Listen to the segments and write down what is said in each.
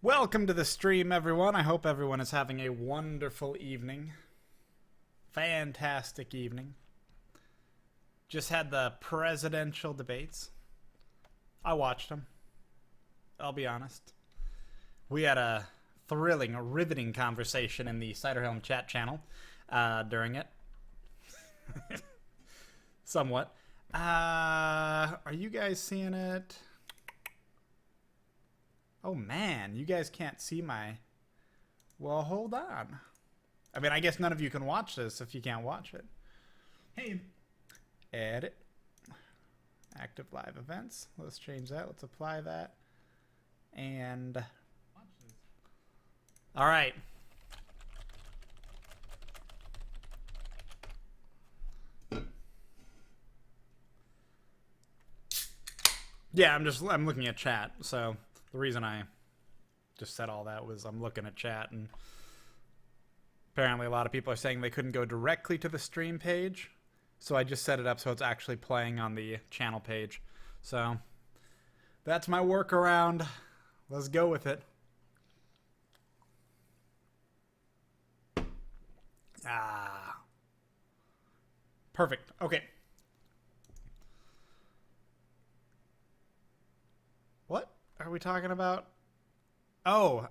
Welcome to the stream, everyone. I hope everyone is having a wonderful evening. Fantastic evening. Just had the presidential debates. I watched them. I'll be honest. We had a thrilling, riveting conversation in the Ciderhelm chat channel during it. Somewhat. Are you guys seeing it? Oh man, you guys can't see my... Well, hold on. I mean, I guess none of you can watch this if you can't watch it. Hey. Edit. Active live events. Let's change that. Let's apply that. And... Alright. Yeah, I'm looking at chat, so... The reason I just said all that was I'm looking at chat, and apparently a lot of people are saying they couldn't go directly to the stream page, so I just set it up so it's actually playing on the channel page. So that's my workaround. Let's go with it. Perfect. Okay. What are we talking about? Oh,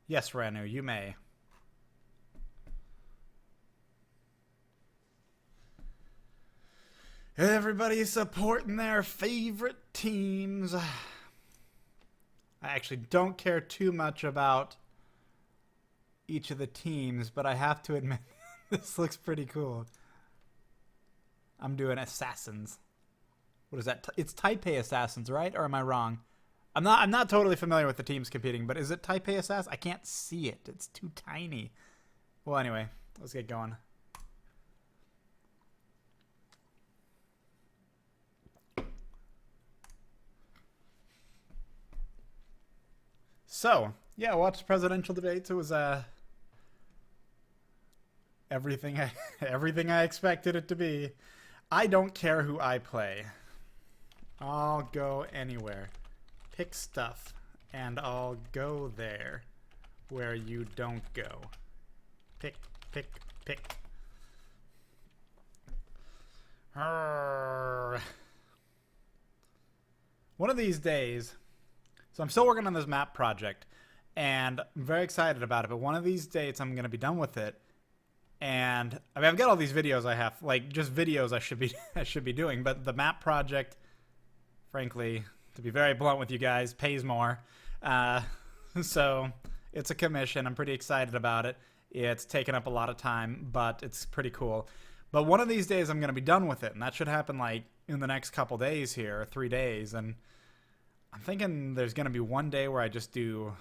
yes, Renu, you may. Everybody's supporting their favorite teams. I actually don't care too much about each of the teams, but I have to admit this looks pretty cool. I'm doing assassins. What is that? It's Taipei Assassins, right? Or am I wrong? I'm not totally familiar with the teams competing, but is it Taipei Assassins? I can't see it. It's too tiny. Well, anyway, let's get going. So, yeah, watched presidential debates. It was everything I expected it to be. I don't care who I play. I'll go anywhere. Pick stuff, and I'll go there where you don't go. Pick, pick, pick. Arrgh. One of these days, so I'm still working on this map project, and I'm very excited about it, but one of these days I'm going to be done with it. And I mean, I've got all these videos I have, like just videos I should be doing, but the map project, frankly, to be very blunt with you guys, pays more. So it's a commission. I'm pretty excited about it. It's taken up a lot of time, but it's pretty cool. But one of these days I'm going to be done with it, and that should happen like in the next couple days here, or 3 days. And I'm thinking there's going to be one day where I just do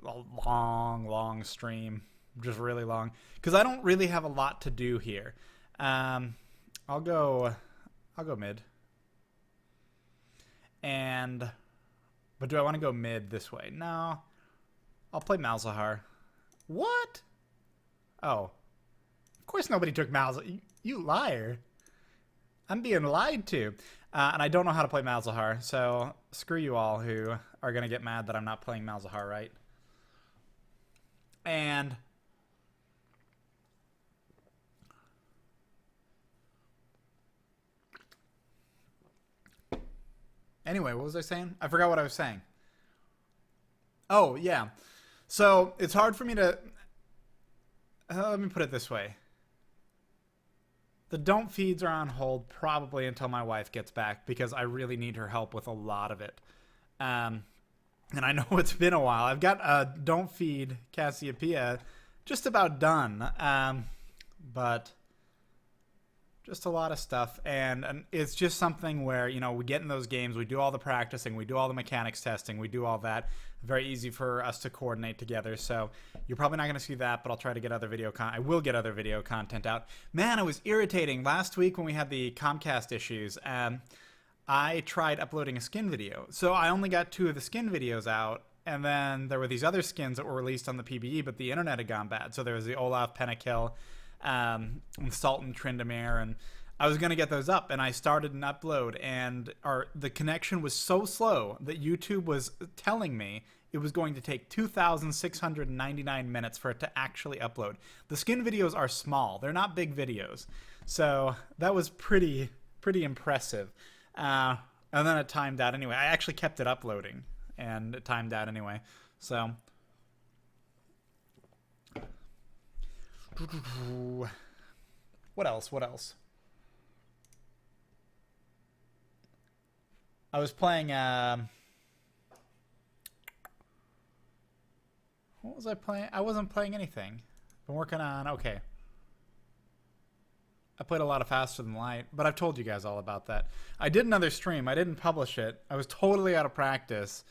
a long stream, just really long, because I don't really have a lot to do here. I'll go mid. But do I want to go mid this way? No. I'll play Malzahar. What? Oh. Of course nobody took Malzahar. You liar. I'm being lied to. And I don't know how to play Malzahar, so screw you all who are going to get mad that I'm not playing Malzahar right. And... Anyway, what was I saying? I forgot what I was saying. Oh, yeah. So, it's hard for me to... let me put it this way. The don't feeds are on hold probably until my wife gets back, because I really need her help with a lot of it. And I know it's been a while. I've got don't feed Cassiopeia just about done. But... just a lot of stuff, and it's just something where, you know, we get in those games, we do all the practicing, we do all the mechanics testing, we do all that. Very easy for us to coordinate together, so you're probably not going to see that, but I'll try to get other video I will get other video content out. Man, it was irritating. Last week when we had the Comcast issues, I tried uploading a skin video. So I only got 2 of the skin videos out, and then there were these other skins that were released on the PBE, but the internet had gone bad. So there was the Olaf Pennakill, Sultan Tryndamere, and I was going to get those up, and I started an upload, and the connection was so slow that YouTube was telling me it was going to take 2,699 minutes for it to actually upload. The skin videos are small. They're not big videos. So that was pretty impressive. And then it timed out anyway. I actually kept it uploading, and it timed out anyway. So... What else? I was playing, what was I playing? I wasn't playing anything. Been working on, okay. I played a lot of Faster Than Light, but I've told you guys all about that. I did another stream. I didn't publish it. I was totally out of practice,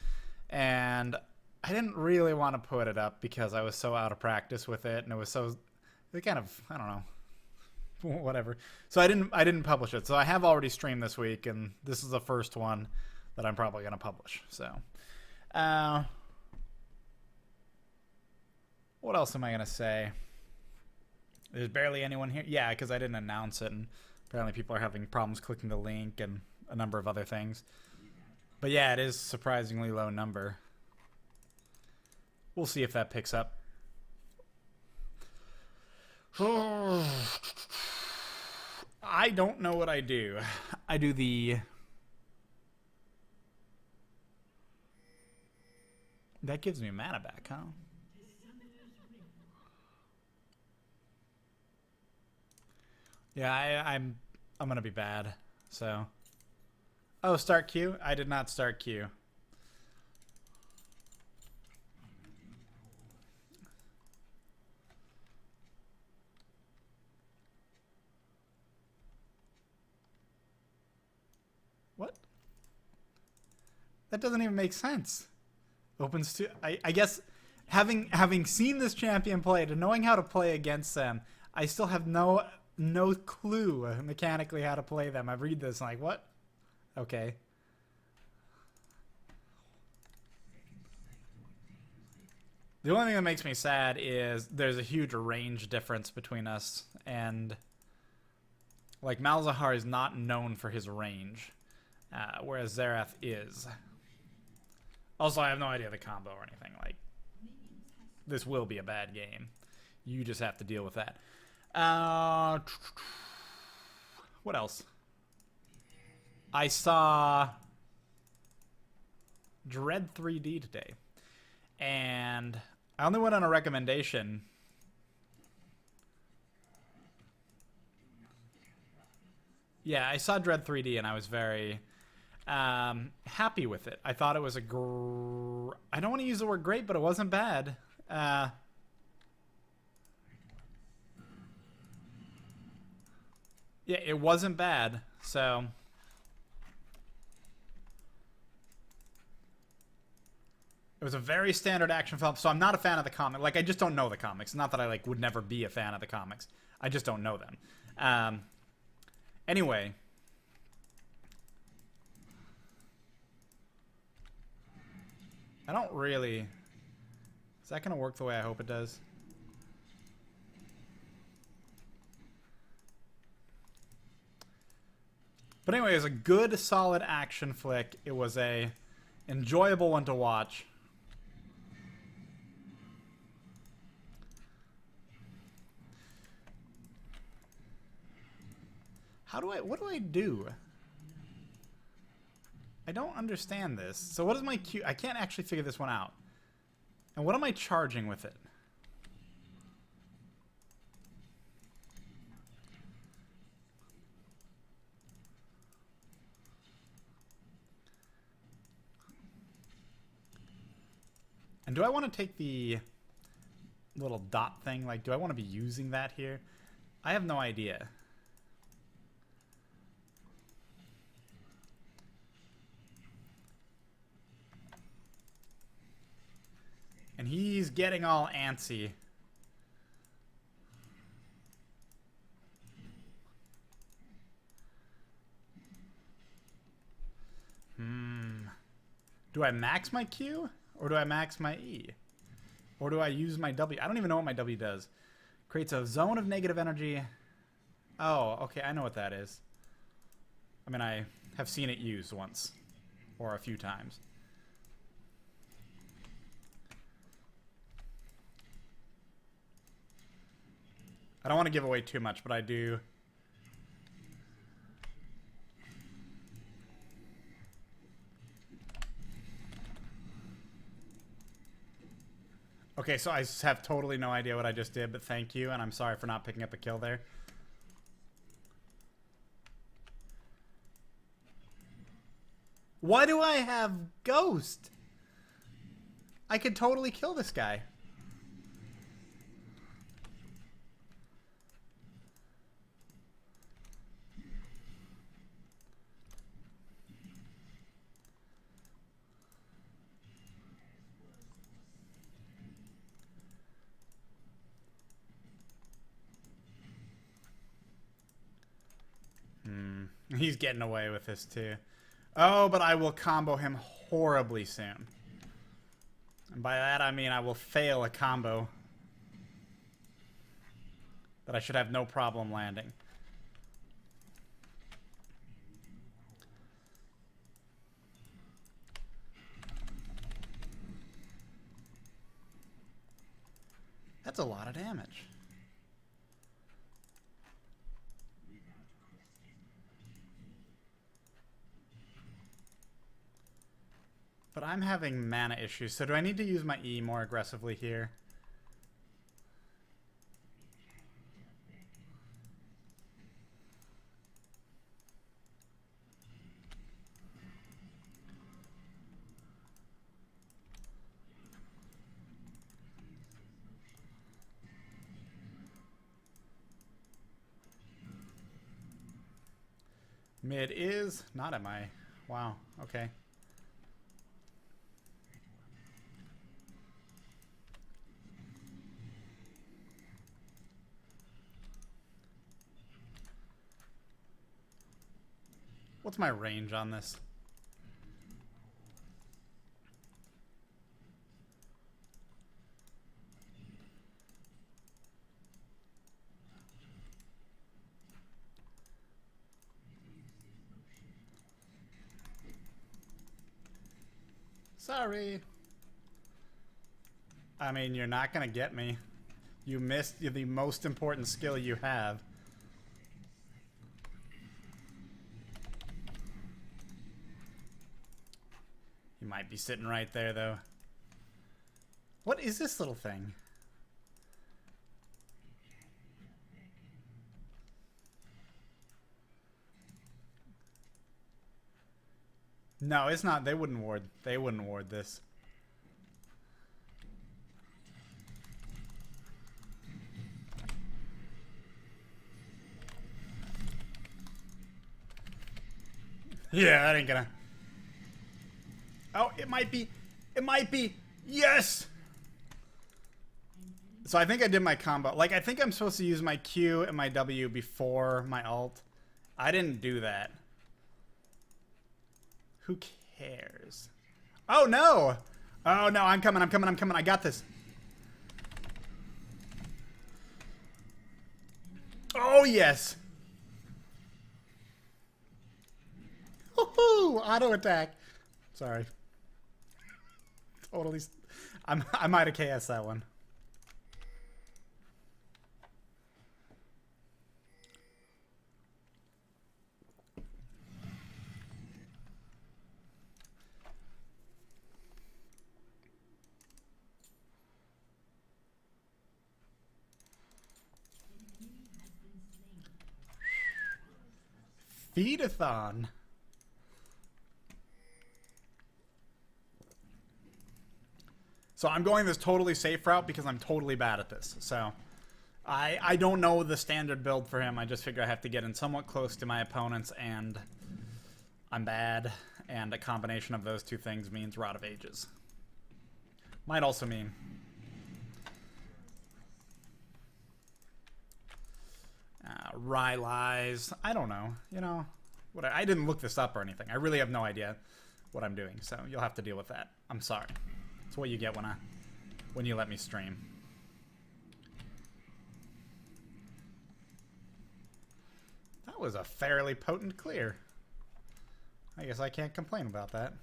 and I didn't really want to put it up because I was so out of practice with it, and it kind of, I don't know. Whatever. So I didn't publish it. So I have already streamed this week, and this is the first one that I'm probably going to publish. So, what else am I going to say? There's barely anyone here. Yeah, because I didn't announce it, and apparently people are having problems clicking the link and a number of other things. But yeah, it is a surprisingly low number. We'll see if that picks up. I don't know what I do. I do the... That gives me mana back, huh? Yeah, I'm gonna be bad, so... Oh, start Q? I did not start Q. What? That doesn't even make sense. Opens to... I guess having seen this champion play and knowing how to play against them, I still have no clue mechanically how to play them. I read this and like, what? Okay. The only thing that makes me sad is there's a huge range difference between us, and like Malzahar is not known for his range. Whereas Xerath is. Also, I have no idea the combo or anything. Like, this will be a bad game. You just have to deal with that. What else? I saw Dredd 3D today. And I only went on a recommendation. Yeah, I saw Dredd 3D and I was very... happy with it. I thought it was I don't want to use the word great, but it wasn't bad. Yeah, it wasn't bad. So it was a very standard action film. So I'm not a fan of the comic. Like, I just don't know the comics. Not that I like would never be a fan of the comics. I just don't know them. Anyway. I don't really... Is that going to work the way I hope it does? But anyway, it was a good, solid action flick. It was a enjoyable one to watch. What do I do? I don't understand this. So what is my Q? I can't actually figure this one out. And what am I charging with it? And do I want to take the little dot thing? Like, do I want to be using that here? I have no idea. And he's getting all antsy. Do I max my Q? Or do I max my E? Or do I use my W? I don't even know what my W does. Creates a zone of negative energy. Oh, okay, I know what that is. I mean, I have seen it used once. Or a few times. I don't want to give away too much, but I do. Okay, so I have totally no idea what I just did, but thank you, and I'm sorry for not picking up a kill there. Why do I have Ghost? I could totally kill this guy. He's getting away with this too. Oh, but I will combo him horribly soon. And by that I mean I will fail a combo that I should have no problem landing. That's a lot of damage. But I'm having mana issues, so do I need to use my E more aggressively here? Mid is not at my... Wow, okay. What's my range on this? Sorry. I mean, you're not gonna get me. You missed the most important skill you have. You might be sitting right there, though. What is this little thing? No, it's not. They wouldn't ward. They wouldn't ward this. Yeah, that ain't gonna... Oh, it might be. It might be. Yes! So I think I did my combo. Like, I think I'm supposed to use my Q and my W before my ult. I didn't do that. Who cares? Oh, no! Oh, no, I'm coming, I'm coming, I'm coming. I got this. Oh, yes! Woohoo! Auto attack. Sorry. Totally. I might have KS that one. Feed-a-thon. So I'm going this totally safe route because I'm totally bad at this. So I don't know the standard build for him. I just figure I have to get in somewhat close to my opponents, and I'm bad. And a combination of those two things means Rod of Ages. Might also mean... Rye lies. I don't know. You know, I didn't look this up or anything. I really have no idea what I'm doing, so you'll have to deal with that. I'm sorry. It's what you get when you let me stream. That was a fairly potent clear. I guess I can't complain about that.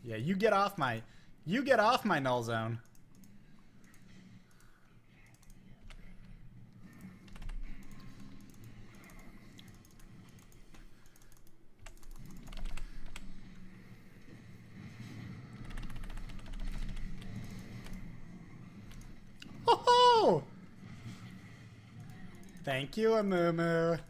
Yeah, you get off my null zone. Oh! Thank you, Amumu.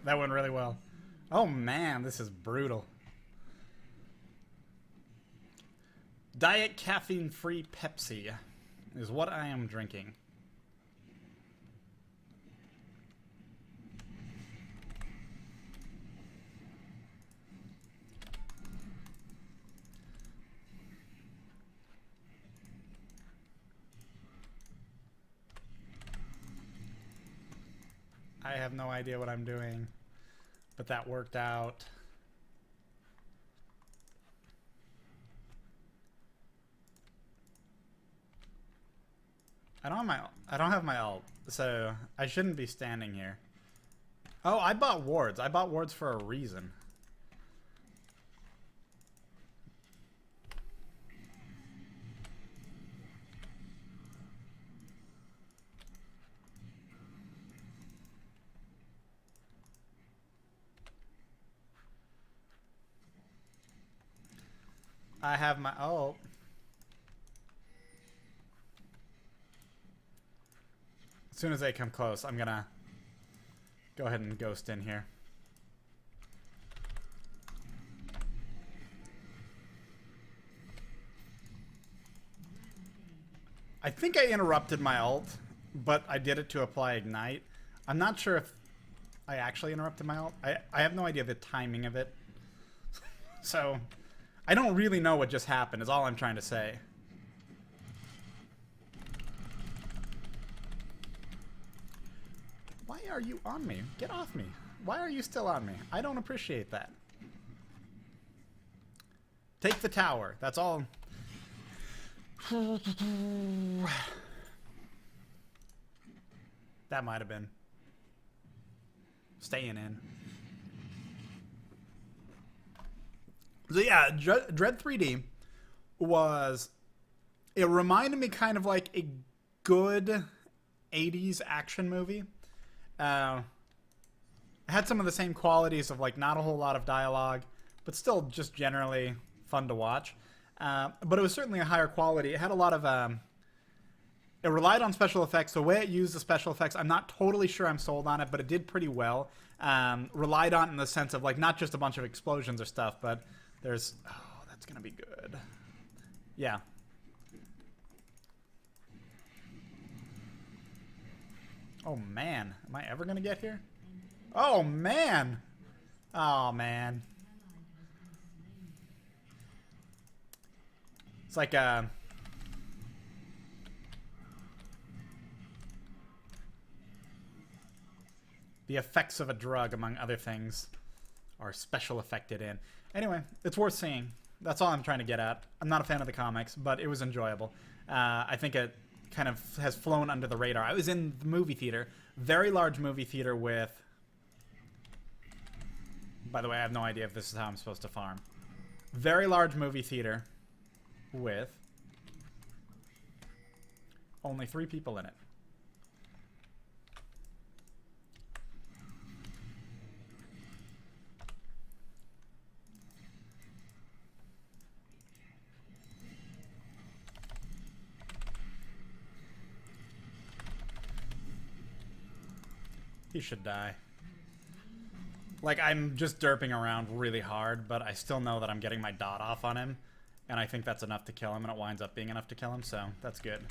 That went really well. Oh man, this is brutal. Diet caffeine-free Pepsi is what I am drinking. I have no idea what I'm doing, but that worked out. I don't have my ult, so I shouldn't be standing here. Oh, I bought wards. I bought wards for a reason. I have my ult. As soon as they come close, I'm gonna go ahead and ghost in here. I think I interrupted my ult, but I did it to apply ignite. I'm not sure if I actually interrupted my ult. I have no idea the timing of it. So, I don't really know what just happened, is all I'm trying to say. Why are you on me? Get off me. Why are you still on me? I don't appreciate that. Take the tower. That's all. That might have been. Staying in. So yeah, Dredd 3D was... It reminded me kind of like a good 80s action movie. It had some of the same qualities of like not a whole lot of dialogue, but still just generally fun to watch. But it was certainly a higher quality. It had a lot of... it relied on special effects. The way it used the special effects, I'm not totally sure I'm sold on it, but it did pretty well. Relied on it in the sense of like not just a bunch of explosions or stuff, but there's... Oh, that's going to be good. Yeah. Oh, man. Am I ever going to get here? Oh, man. Oh, man. It's like the effects of a drug, among other things, are special effected in. Anyway, it's worth seeing. That's all I'm trying to get at. I'm not a fan of the comics, but it was enjoyable. I think it kind of has flown under the radar. I was in the movie theater, very large movie theater with... By the way, I have no idea if this is how I'm supposed to farm. Very large movie theater with only 3 people in it. He should die. Like, I'm just derping around really hard, but I still know that I'm getting my dot off on him. And I think that's enough to kill him, and it winds up being enough to kill him, so that's good.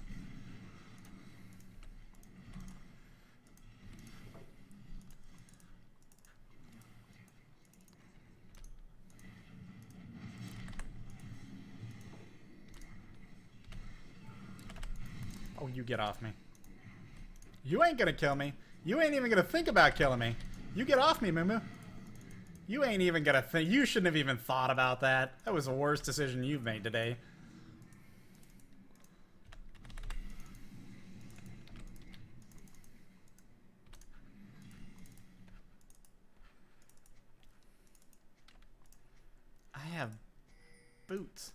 Oh, you get off me. You ain't gonna kill me. You ain't even gonna think about killing me. You get off me, Moo. You ain't even gonna think. You shouldn't have even thought about that. That was the worst decision you've made today. I have boots.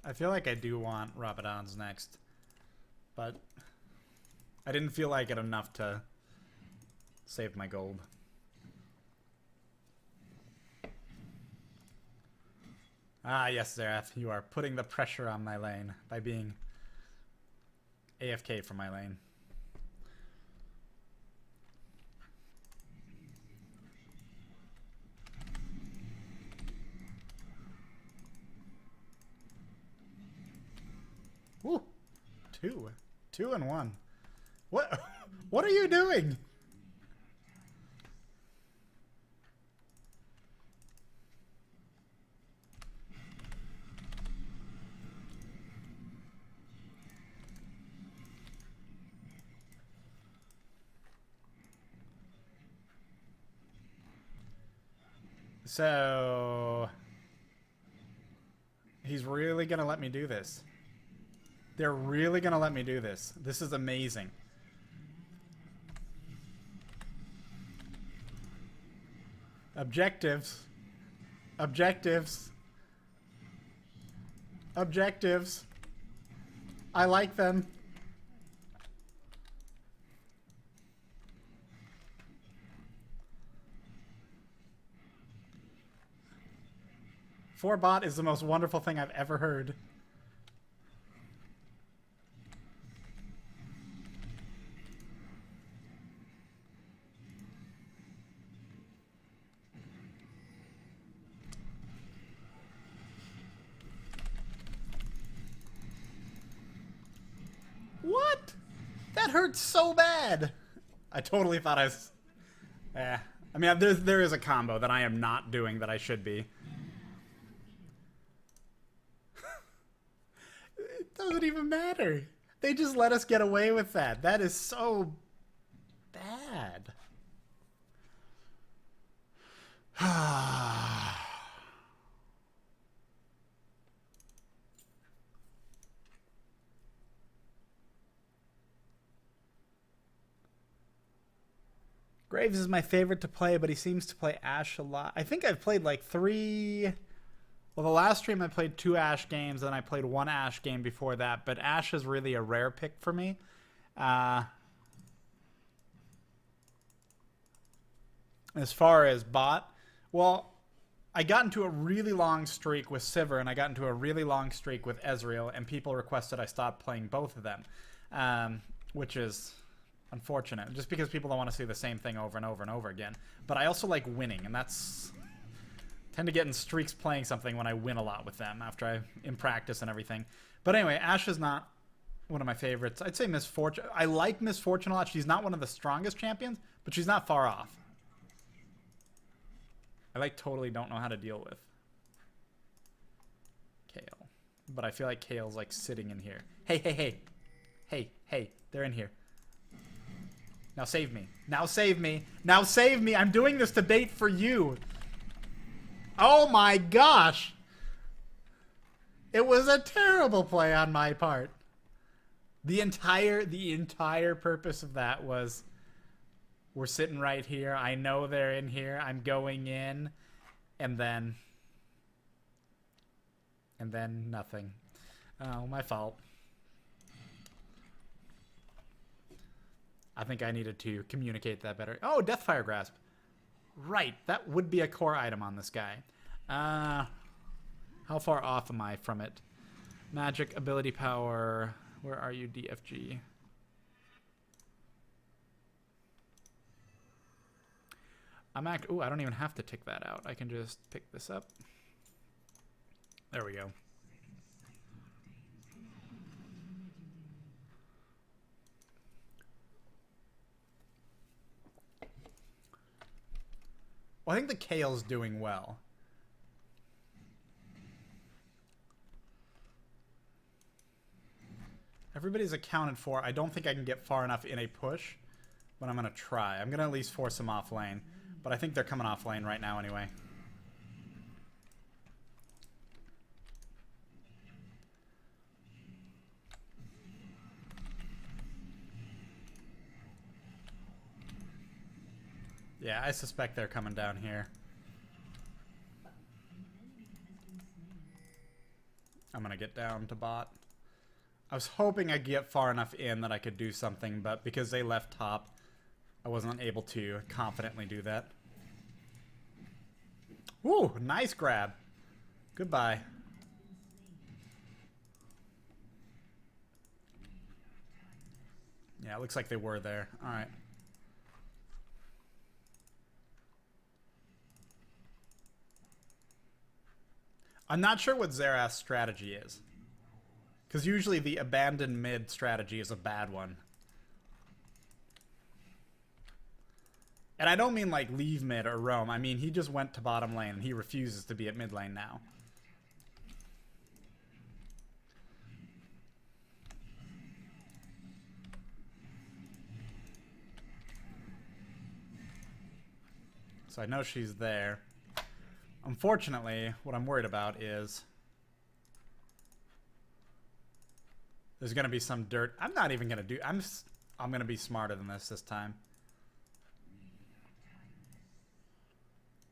I feel like I do want Rabadon's next, but I didn't feel like it enough to save my gold. Ah, yes, Zerath, you are putting the pressure on my lane by being AFK from my lane. Woo! 2 and 1. What? What are you doing? So he's really gonna let me do this. They're really gonna let me do this. This is amazing. Objectives. Objectives. Objectives. I like them. For bot is the most wonderful thing I've ever heard. What? That hurt so bad. I totally thought I was... I mean, there is a combo that I am not doing that I should be. It doesn't even matter. They just let us get away with that. That is so bad. Graves is my favorite to play, but he seems to play Ashe a lot. I think I've played like 3... Well, the last stream I played 2 Ashe games, and I played 1 Ashe game before that. But Ashe is really a rare pick for me. As far as bot, well, I got into a really long streak with Sivir, and I got into a really long streak with Ezreal, and people requested I stop playing both of them, which is unfortunate, just because people don't want to see the same thing over and over and over again. But I also like winning, and that's... tend to get in streaks playing something when I win a lot with them after I in practice and everything. But anyway, Ashe is not one of my favorites. I'd say Misfortune. I like Misfortune a lot. She's not one of the strongest champions, but she's not far off. I like totally don't know how to deal with Kayle, but I feel like Kale's like sitting in here. Hey, hey, hey, hey, hey! They're in here. Now save me. Now save me. Now save me. I'm doing this debate for you. Oh my gosh! It was a terrible play on my part. The entire purpose of that was we're sitting right here. I know they're in here. I'm going in, and then nothing. Oh, my fault. I think I needed to communicate that better. Oh, Deathfire Grasp. Right, that would be a core item on this guy. How far off am I from it? Magic, ability power. Where are you, DFG? Ooh, I don't even have to tick that out. I can just pick this up. There we go. Well, I think the Kale's doing well. Everybody's accounted for. I don't think I can get far enough in a push, but I'm going to try. I'm going to at least force them off lane. But I think they're coming off lane right now anyway. Yeah, I suspect they're coming down here. I'm going to get down to bot. I was hoping I'd get far enough in that I could do something, but because they left top, I wasn't able to confidently do that. Woo, nice grab. Goodbye. Yeah, it looks like they were there. All right. I'm not sure what Xerath's strategy is. Because usually the abandoned mid strategy is a bad one. And I don't mean like leave mid or roam. I mean he just went to bottom lane and he refuses to be at mid lane now. So I know she's there. Unfortunately, what I'm worried about is there's going to be some dirt. I'm not even going to do... I'm going to be smarter than this time.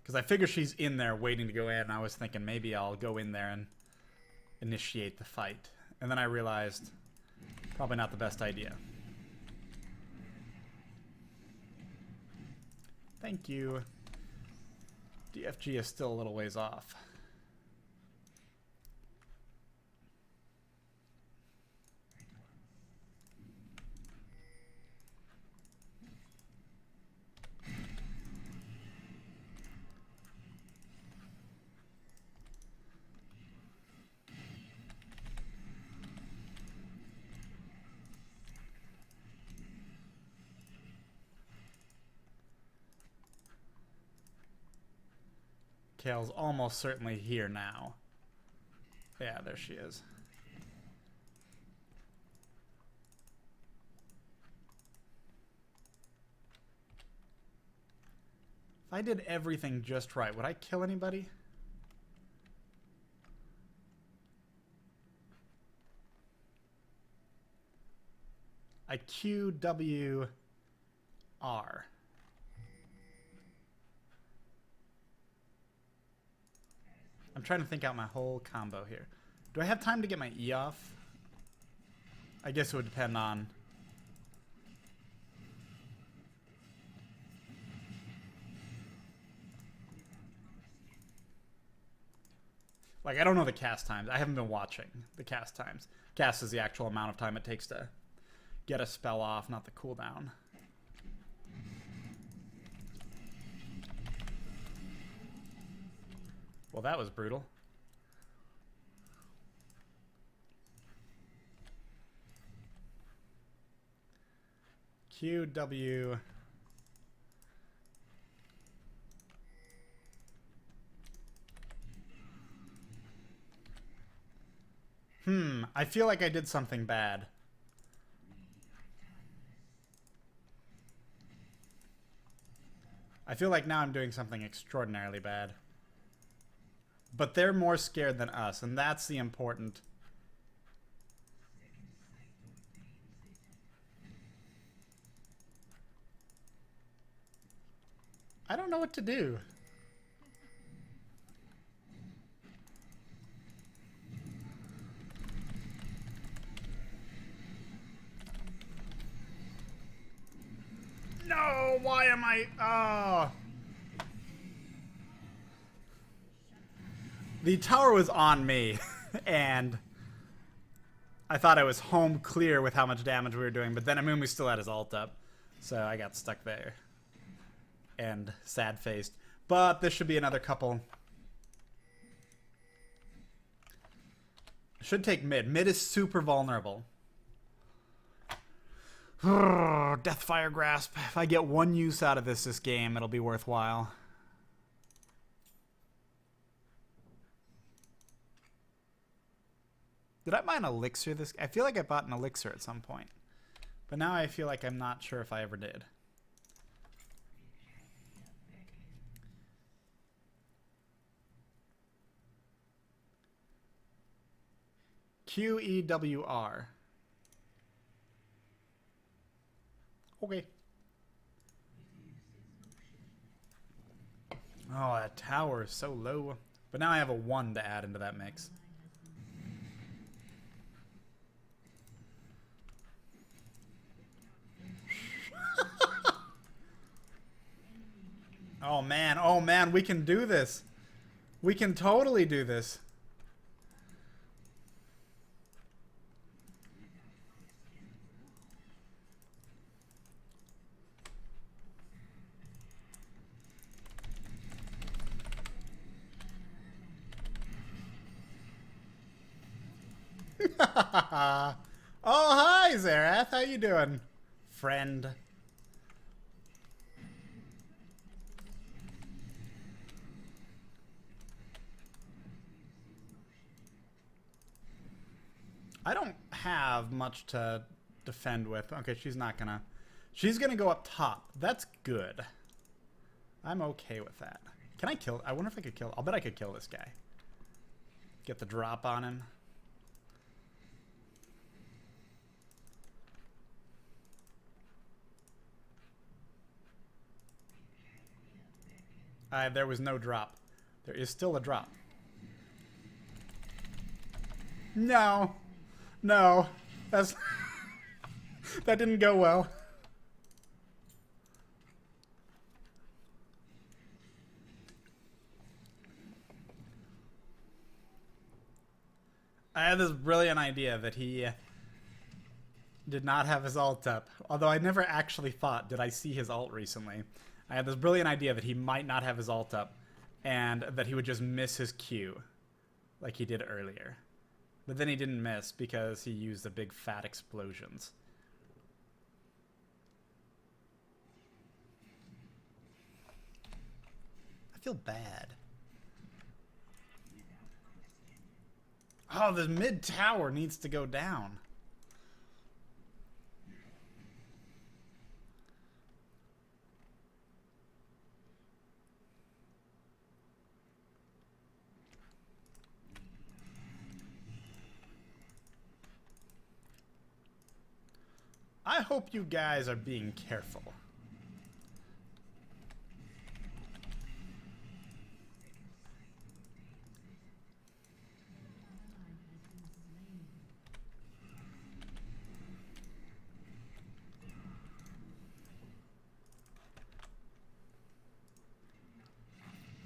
Because I figure she's in there waiting to go in, and I was thinking maybe I'll go in there and initiate the fight. And then I realized probably not the best idea. Thank you. DFG is still a little ways off. Kale's almost certainly here now. Yeah, there she is. If I did everything just right, would I kill anybody? I QWR. I'm trying to think out my whole combo here. Do I have time to get my E off? I guess it would depend on... Like, I don't know the cast times. I haven't been watching the cast times. Cast is the actual amount of time it takes to get a spell off, not the cooldown. Well, that was brutal. QW. I feel like I did something bad. I feel like now I'm doing something extraordinarily bad. But they're more scared than us, and that's the important... I don't know what to do. No, why am I... Oh... The tower was on me, and I thought I was home clear with how much damage we were doing, but then Amumu still had his ult up, so I got stuck there. And sad-faced. But this should be another couple. Should take mid. Mid is super vulnerable. Deathfire Grasp. If I get one use out of this game, it'll be worthwhile. Did I buy an elixir this? I feel like I bought an elixir at some point. But now I feel like I'm not sure if I ever did. QEWR. Okay. Oh, that tower is so low. But now I have a 1 to add into that mix. Oh man, we can do this. We can totally do this. Oh, hi, Zerath. How you doing, friend? I don't have much to defend with. Okay, she's not gonna... She's gonna go up top. That's good. I'm okay with that. Can I kill... I wonder if I could kill... I'll bet I could kill this guy. Get the drop on him. There was no drop. There is still a drop. No. No. That's... that didn't go well. I had this brilliant idea that he did not have his ult up. Although I never actually thought, did I see his ult recently? I had this brilliant idea that he might not have his ult up and that he would just miss his Q like he did earlier. But then he didn't miss because he used the big fat explosions. I feel bad. Oh, the mid tower needs to go down. I hope you guys are being careful.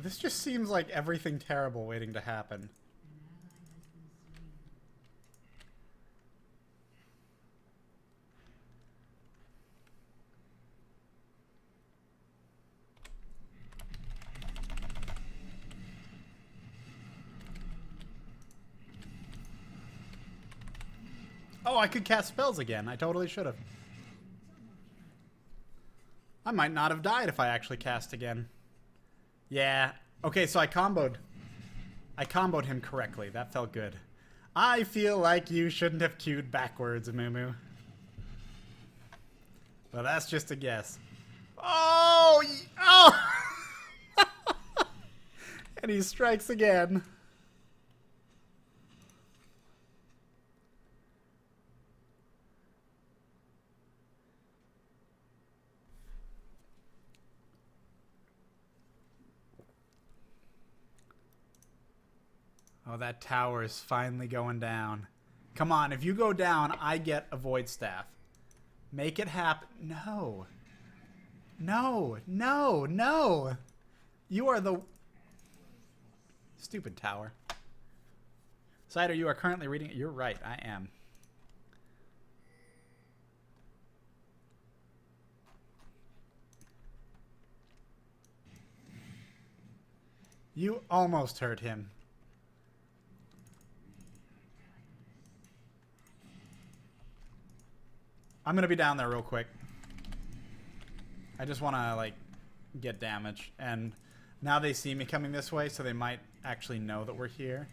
This just seems like everything terrible waiting to happen. Oh, I could cast spells again. I totally should have. I might not have died if I actually cast again. Yeah. Okay, so I comboed him correctly. That felt good. I feel like you shouldn't have queued backwards, Mumu. Well, that's just a guess. Oh! Oh! And he strikes again. Oh, that tower is finally going down. Come on, if you go down, I get a Void Staff. Make it happen. No. No, no, no. You are the... Stupid tower. Cider, you are currently reading it. You're right, I am. You almost hurt him. I'm gonna be down there real quick. I just want to, like, get damage. And now they see me coming this way, so they might actually know that we're here.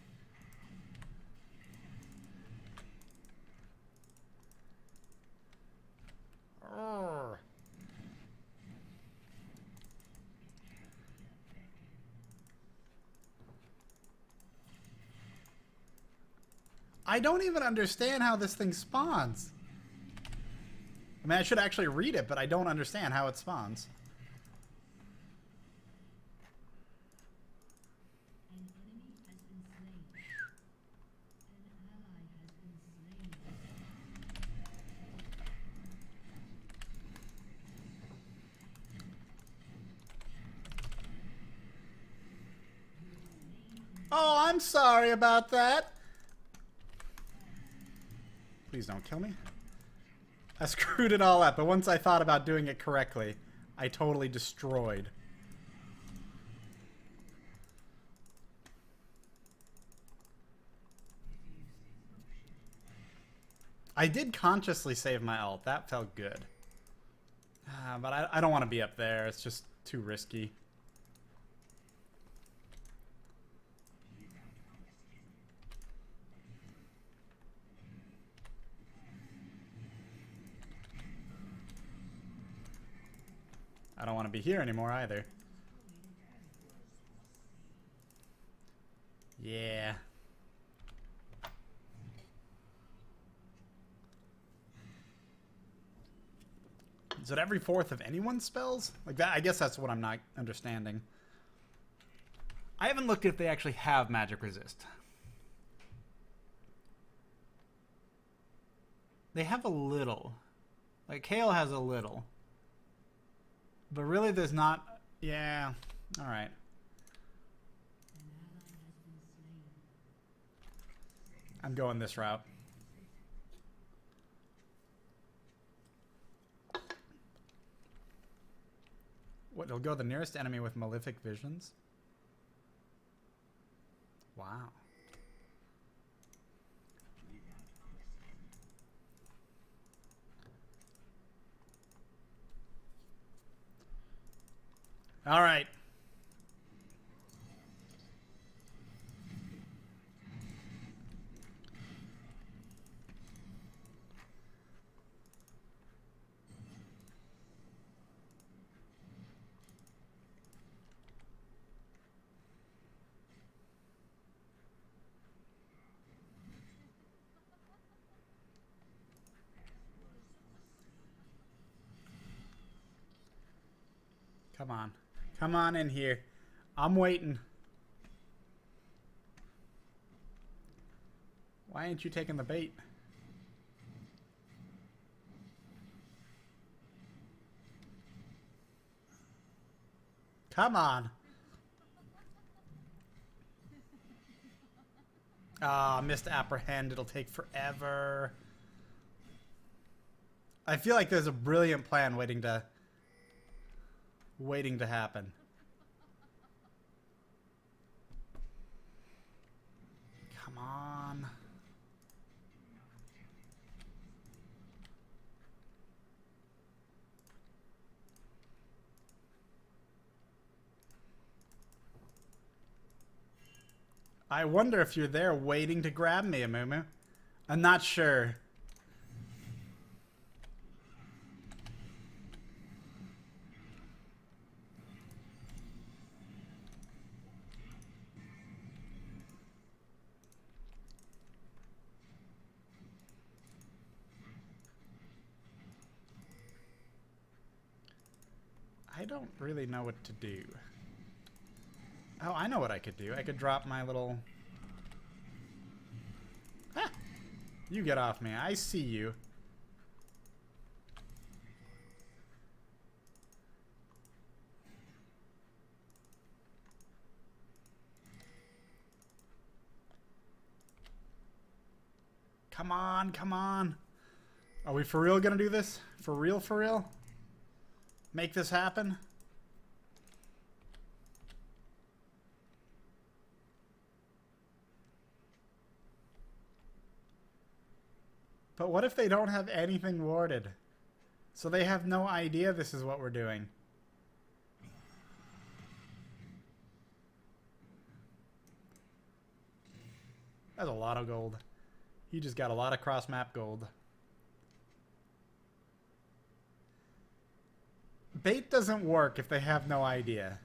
I don't even understand how this thing spawns. I mean, I should actually read it, but I don't understand how it spawns. Oh, I'm sorry about that. Please don't kill me. I screwed it all up, but once I thought about doing it correctly, I totally destroyed. I did consciously save my ult. That felt good. But I don't want to be up there. It's just too risky. I don't want to be here anymore either. Yeah. Is it every fourth of anyone's spells? Like that? I guess that's what I'm not understanding. I haven't looked if they actually have magic resist. They have a little. Like Kale has a little. But really there's not... Yeah. Alright. I'm going this route. What, it'll go the nearest enemy with malefic visions? Wow. All right. Come on. Come on in here. I'm waiting. Why ain't you taking the bait? Come on. Ah, missed apprehend. It'll take forever. I feel like there's a brilliant plan waiting to happen. Come on. I wonder if you're there waiting to grab me, Amumu. I'm not sure. I don't really know what to do. Oh, I know what I could do. I could drop my little... Ah! You get off me. I see you. Come on, come on. Are we for real gonna do this? For real, for real? Make this happen? But what if they don't have anything warded? So they have no idea this is what we're doing. That's a lot of gold. He just got a lot of cross-map gold. Bait doesn't work if they have no idea.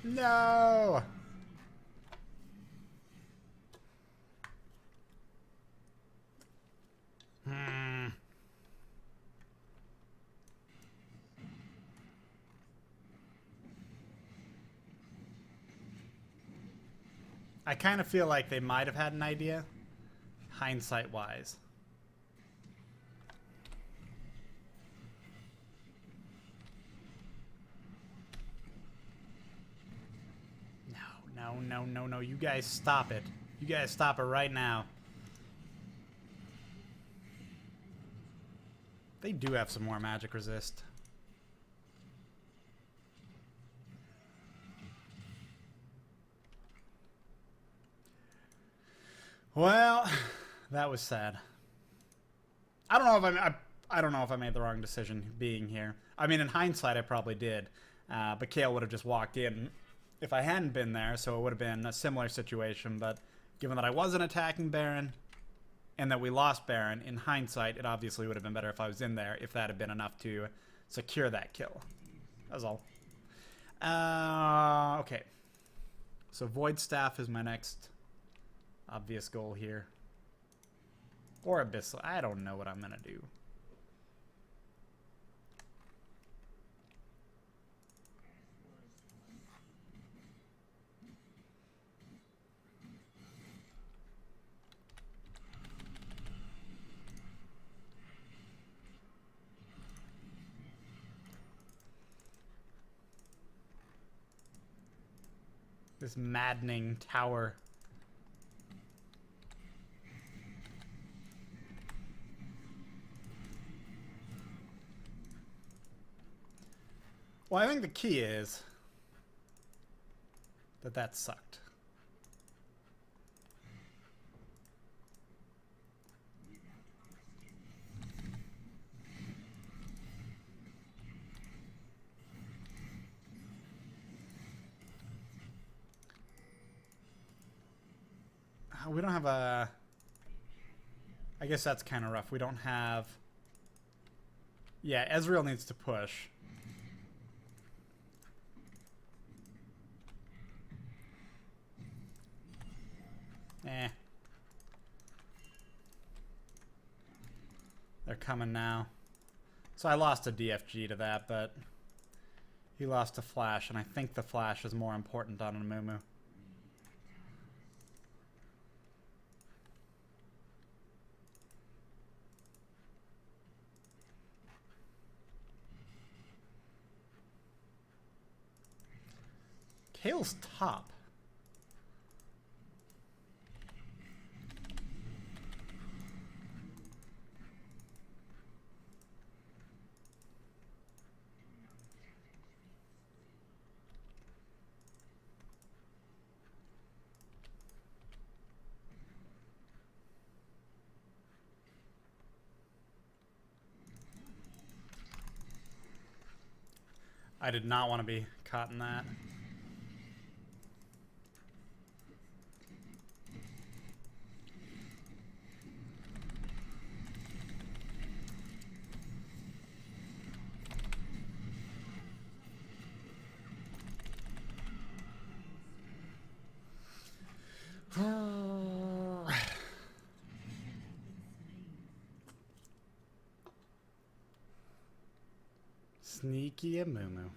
No! I kind of feel like they might have had an idea, hindsight-wise. No. You guys stop it. You guys stop it right now. They do have some more magic resist. Well, that was sad. I don't know if I don't know if I made the wrong decision being here. I mean, in hindsight, I probably did. But Kale would have just walked in if I hadn't been there, so it would have been a similar situation. But given that I wasn't attacking Baron and that we lost Baron, in hindsight, it obviously would have been better if I was in there, if that had been enough to secure that kill. That's all. Okay. So Void Staff is my next obvious goal here. Or Abyssal. I don't know what I'm going to do. This maddening tower. Well, I think the key is that sucked. We don't have a... I guess that's kind of rough. We don't have... Yeah, Ezreal needs to push. They're coming now. So I lost a DFG to that, but he lost a flash, and I think the flash is more important on a Mumu. Kale's top. I did not want to be caught in that. Sneaky Amumu.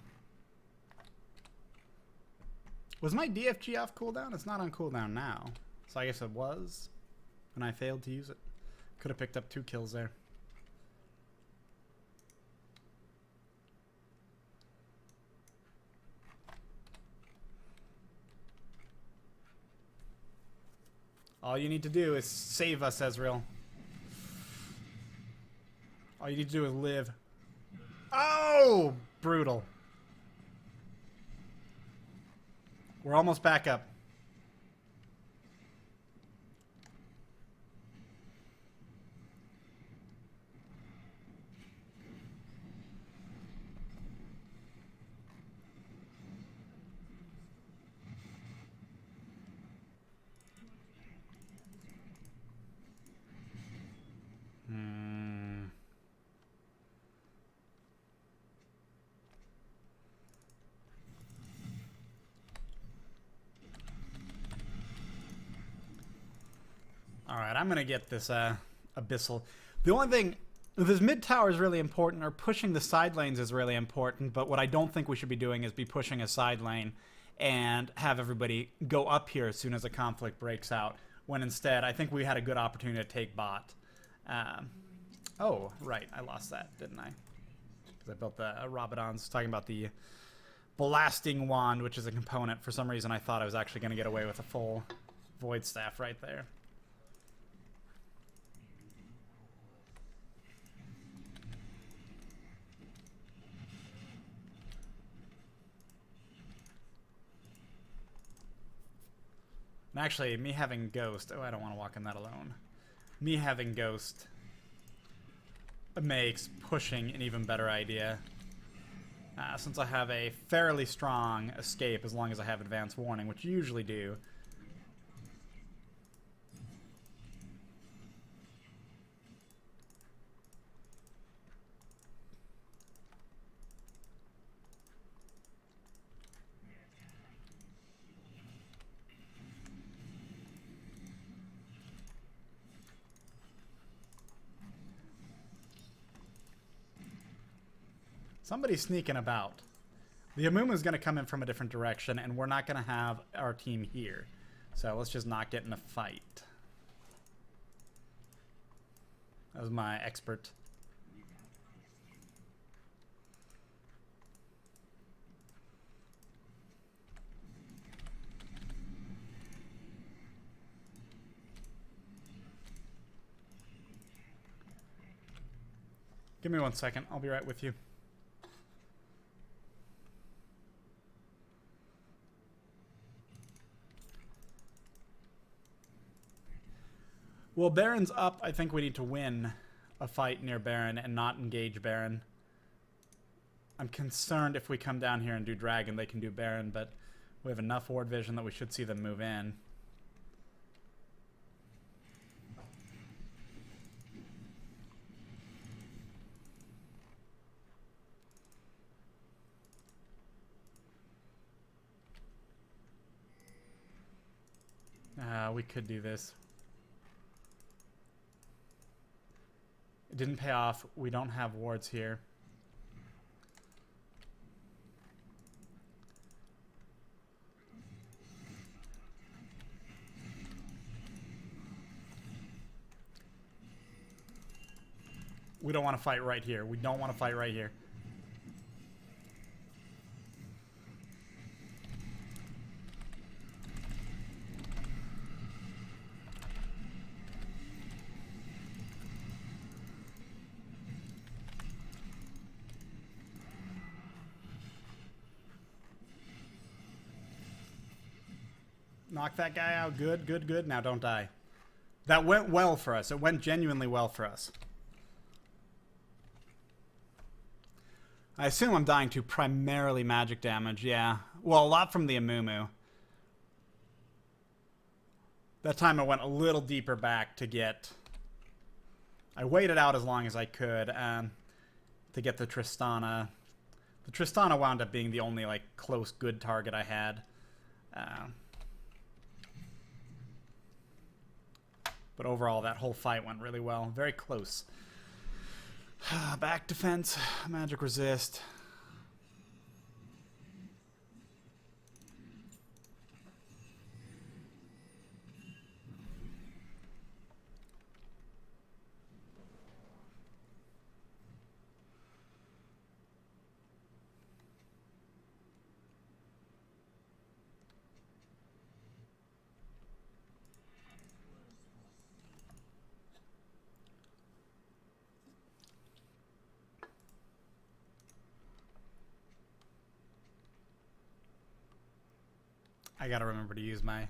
Was my DFG off cooldown? It's not on cooldown now. So I guess it was. And I failed to use it. Could have picked up 2 kills there. All you need to do is save us, Ezreal. All you need to do is live. Oh! Brutal. We're almost back up. Alright, I'm gonna get this Abyssal. The only thing, this mid tower is really important, or pushing the side lanes is really important, but what I don't think we should be doing is be pushing a side lane and have everybody go up here as soon as a conflict breaks out, when instead I think we had a good opportunity to take bot. Oh, right, I lost that, didn't I? Because I built the Rabadons. Talking about the Blasting Wand, which is a component. For some reason I thought I was actually going to get away with a full Void Staff right there. And actually, me having Ghost... Oh, I don't want to walk in that alone. Me having Ghost makes pushing an even better idea. Since I have a fairly strong escape as long as I have advanced warning, which you usually do. Somebody's sneaking about. The Amumu is going to come in from a different direction, and we're not going to have our team here. So let's just not get in a fight. That was my expert. Give me 1 second. I'll be right with you. Well, Baron's up. I think we need to win a fight near Baron and not engage Baron. I'm concerned if we come down here and do Dragon, they can do Baron, but we have enough ward vision that we should see them move in. We could do this. It didn't pay off. We don't have wards here. We don't want to fight right here. We don't want to fight right here. Knock that guy out. Good, good, good. Now don't die. That went well for us. It went genuinely well for us. I assume I'm dying to primarily magic damage. Yeah. Well, a lot from the Amumu. That time I went a little deeper back to get... I waited out as long as I could to get the Tristana. The Tristana wound up being the only like close good target I had. But overall, that whole fight went really well. Very close. Back defense, magic resist. I gotta remember to use my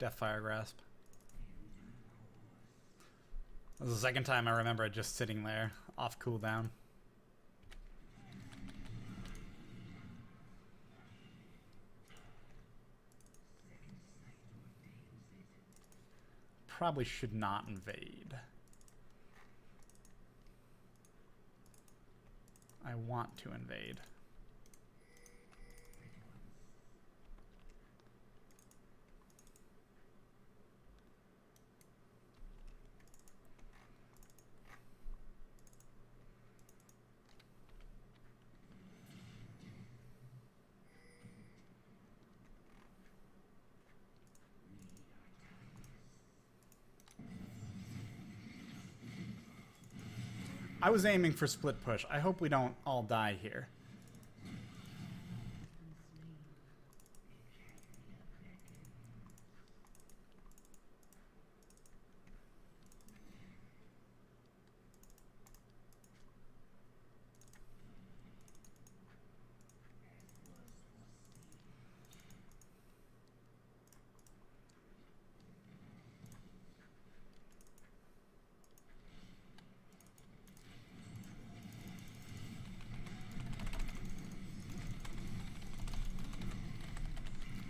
Deathfire Grasp. This is the second time I remember it just sitting there, off cooldown. Probably should not invade. I want to invade. I was aiming for split push. I hope we don't all die here.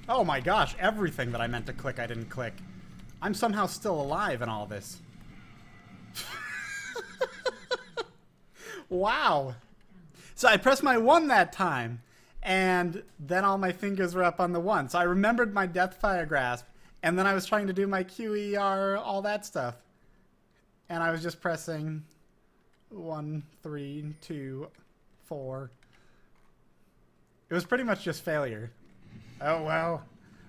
Oh my gosh, everything that I meant to click, I didn't click. I'm somehow still alive in all this. Wow. So I pressed my 1 that time, and then all my fingers were up on the 1. So I remembered my Deathfire Grasp, and then I was trying to do my QER, all that stuff. And I was just pressing 1, 3, 2, 4. It was pretty much just failure. Oh, well,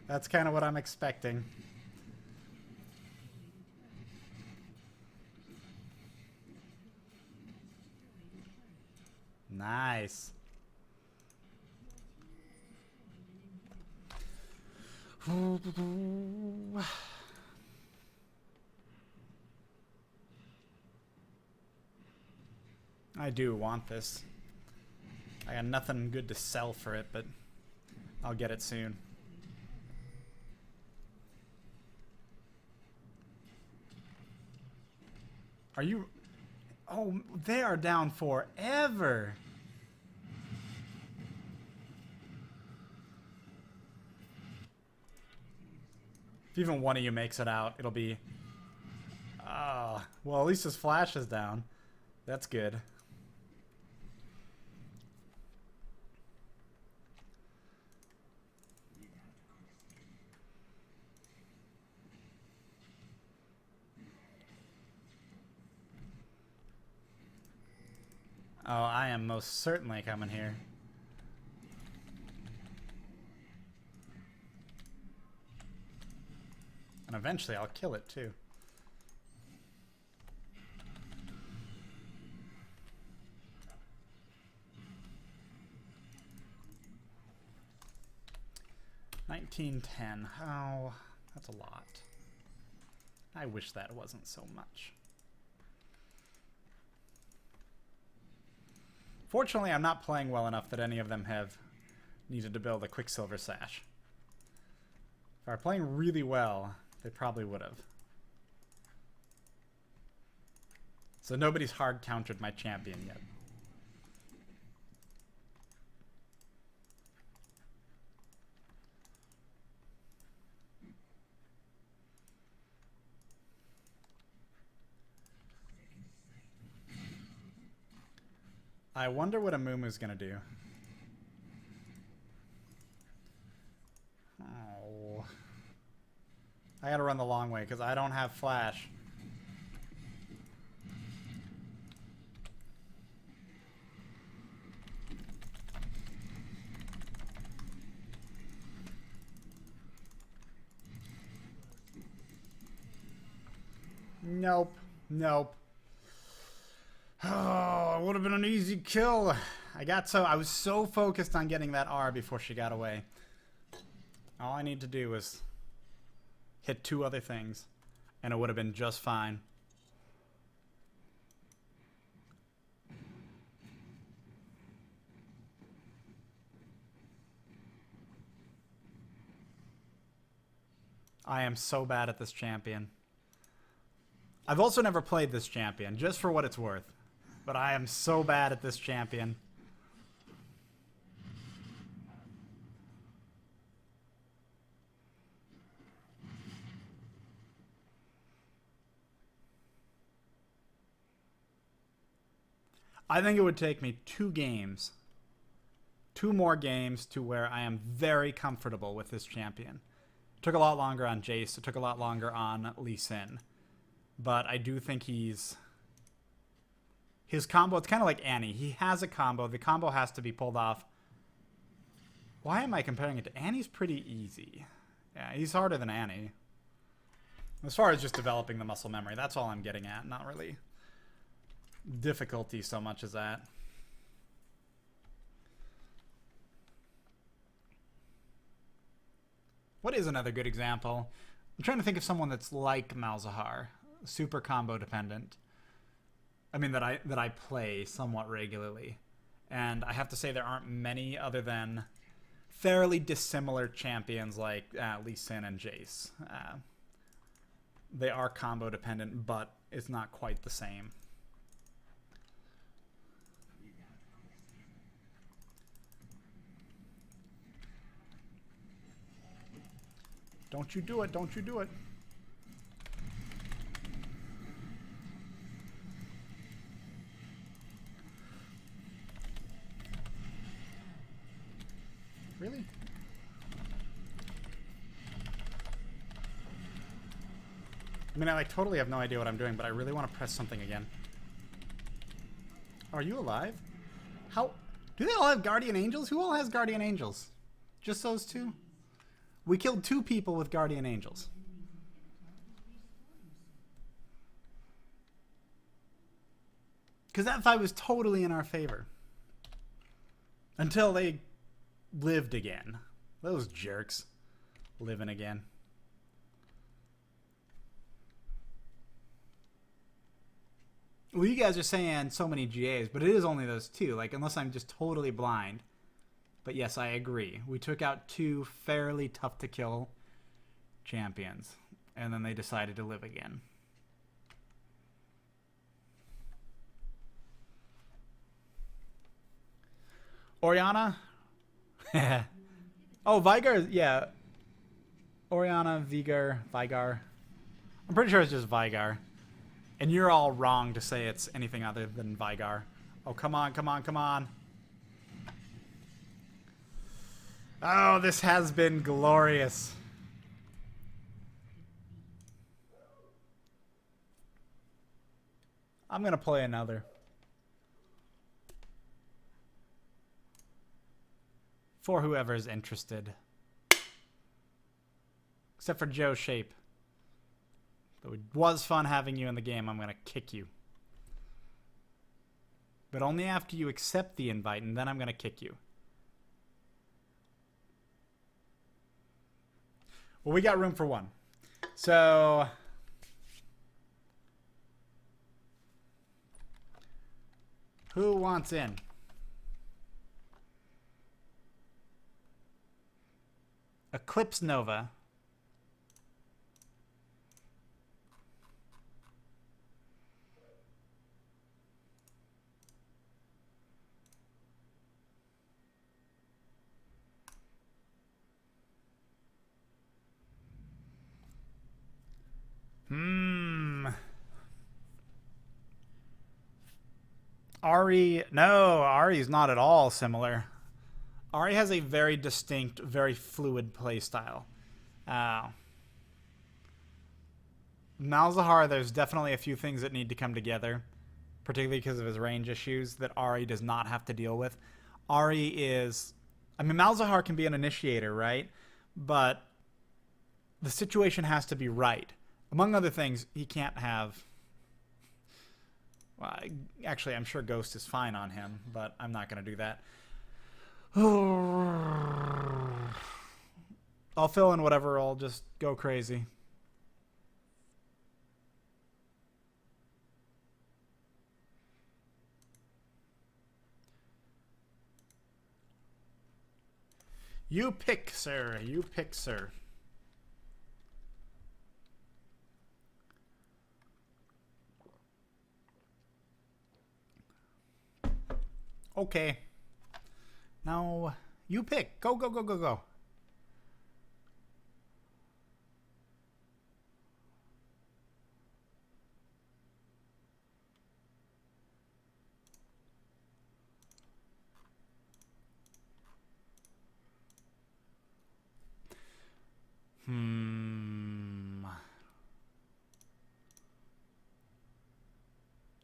that's kind of what I'm expecting. Nice. I do want this. I got nothing good to sell for it, but I'll get it soon. Are you... Oh, they are down forever. If even one of you makes it out, it'll be... well, at least his flash is down. That's good. Oh, I am most certainly coming here. And eventually I'll kill it too. $19.10. Oh, that's a lot. I wish that wasn't so much. Fortunately, I'm not playing well enough that any of them have needed to build a Quicksilver Sash. If I were playing really well, they probably would have. So nobody's hard countered my champion yet. I wonder what Amumu's gonna do. Oh. I gotta run the long way because I don't have flash. Nope. Nope. Oh, it would have been an easy kill. I was so focused on getting that R before she got away. All I need to do was hit 2 other things, and it would have been just fine. I am so bad at this champion. I've also never played this champion, just for what it's worth. But I am so bad at this champion. I think it would take me 2 games. 2 more games to where I am very comfortable with this champion. It took a lot longer on Jace. It took a lot longer on Lee Sin. But I do think his combo, it's kind of like Annie. He has a combo. The combo has to be pulled off. Why am I comparing it to Annie's pretty easy? Yeah, he's harder than Annie. As far as just developing the muscle memory, that's all I'm getting at. Not really difficulty so much as that. What is another good example? I'm trying to think of someone that's like Malzahar, super combo dependent. I mean that I play somewhat regularly, and I have to say there aren't many other than fairly dissimilar champions like Lee Sin and Jace. They are combo dependent, but it's not quite the same. Don't you do it, don't you do it. Really? I mean, I like totally have no idea what I'm doing, but I really want to press something again. Are you alive? How? Do they all have Guardian Angels? Who all has Guardian Angels? Just those two? We killed 2 people with Guardian Angels. Because that fight was totally in our favor. Until they lived again. Those jerks. Living again. Well, you guys are saying so many GAs, but it is only those 2. Like, unless I'm just totally blind. But yes, I agree. We took out 2 fairly tough to kill champions. And then they decided to live again. Orianna? Oh, Vigar, yeah. Orianna, Vigar. I'm pretty sure it's just Vigar. And you're all wrong to say it's anything other than Vigar. Oh, come on, come on, come on. Oh, this has been glorious. I'm going to play another. For whoever is interested. Except for Joe Shape. Though it was fun having you in the game, I'm going to kick you. But only after you accept the invite, and then I'm going to kick you. Well, we got room for one. So... who wants in? Eclipse Nova. Ahri, no, Ahri's not at all similar. Ahri has a very distinct, very fluid playstyle. Malzahar, there's definitely a few things that need to come together, particularly because of his range issues that Ahri does not have to deal with. Ahri is... I mean, Malzahar can be an initiator, right? But the situation has to be right. Among other things, he can't have... Well, actually, I'm sure Ghost is fine on him, but I'm not going to do that. I'll fill in whatever, I'll just go crazy. You pick, sir. You pick, sir. Okay. Now, you pick. Go, go, go, go, go.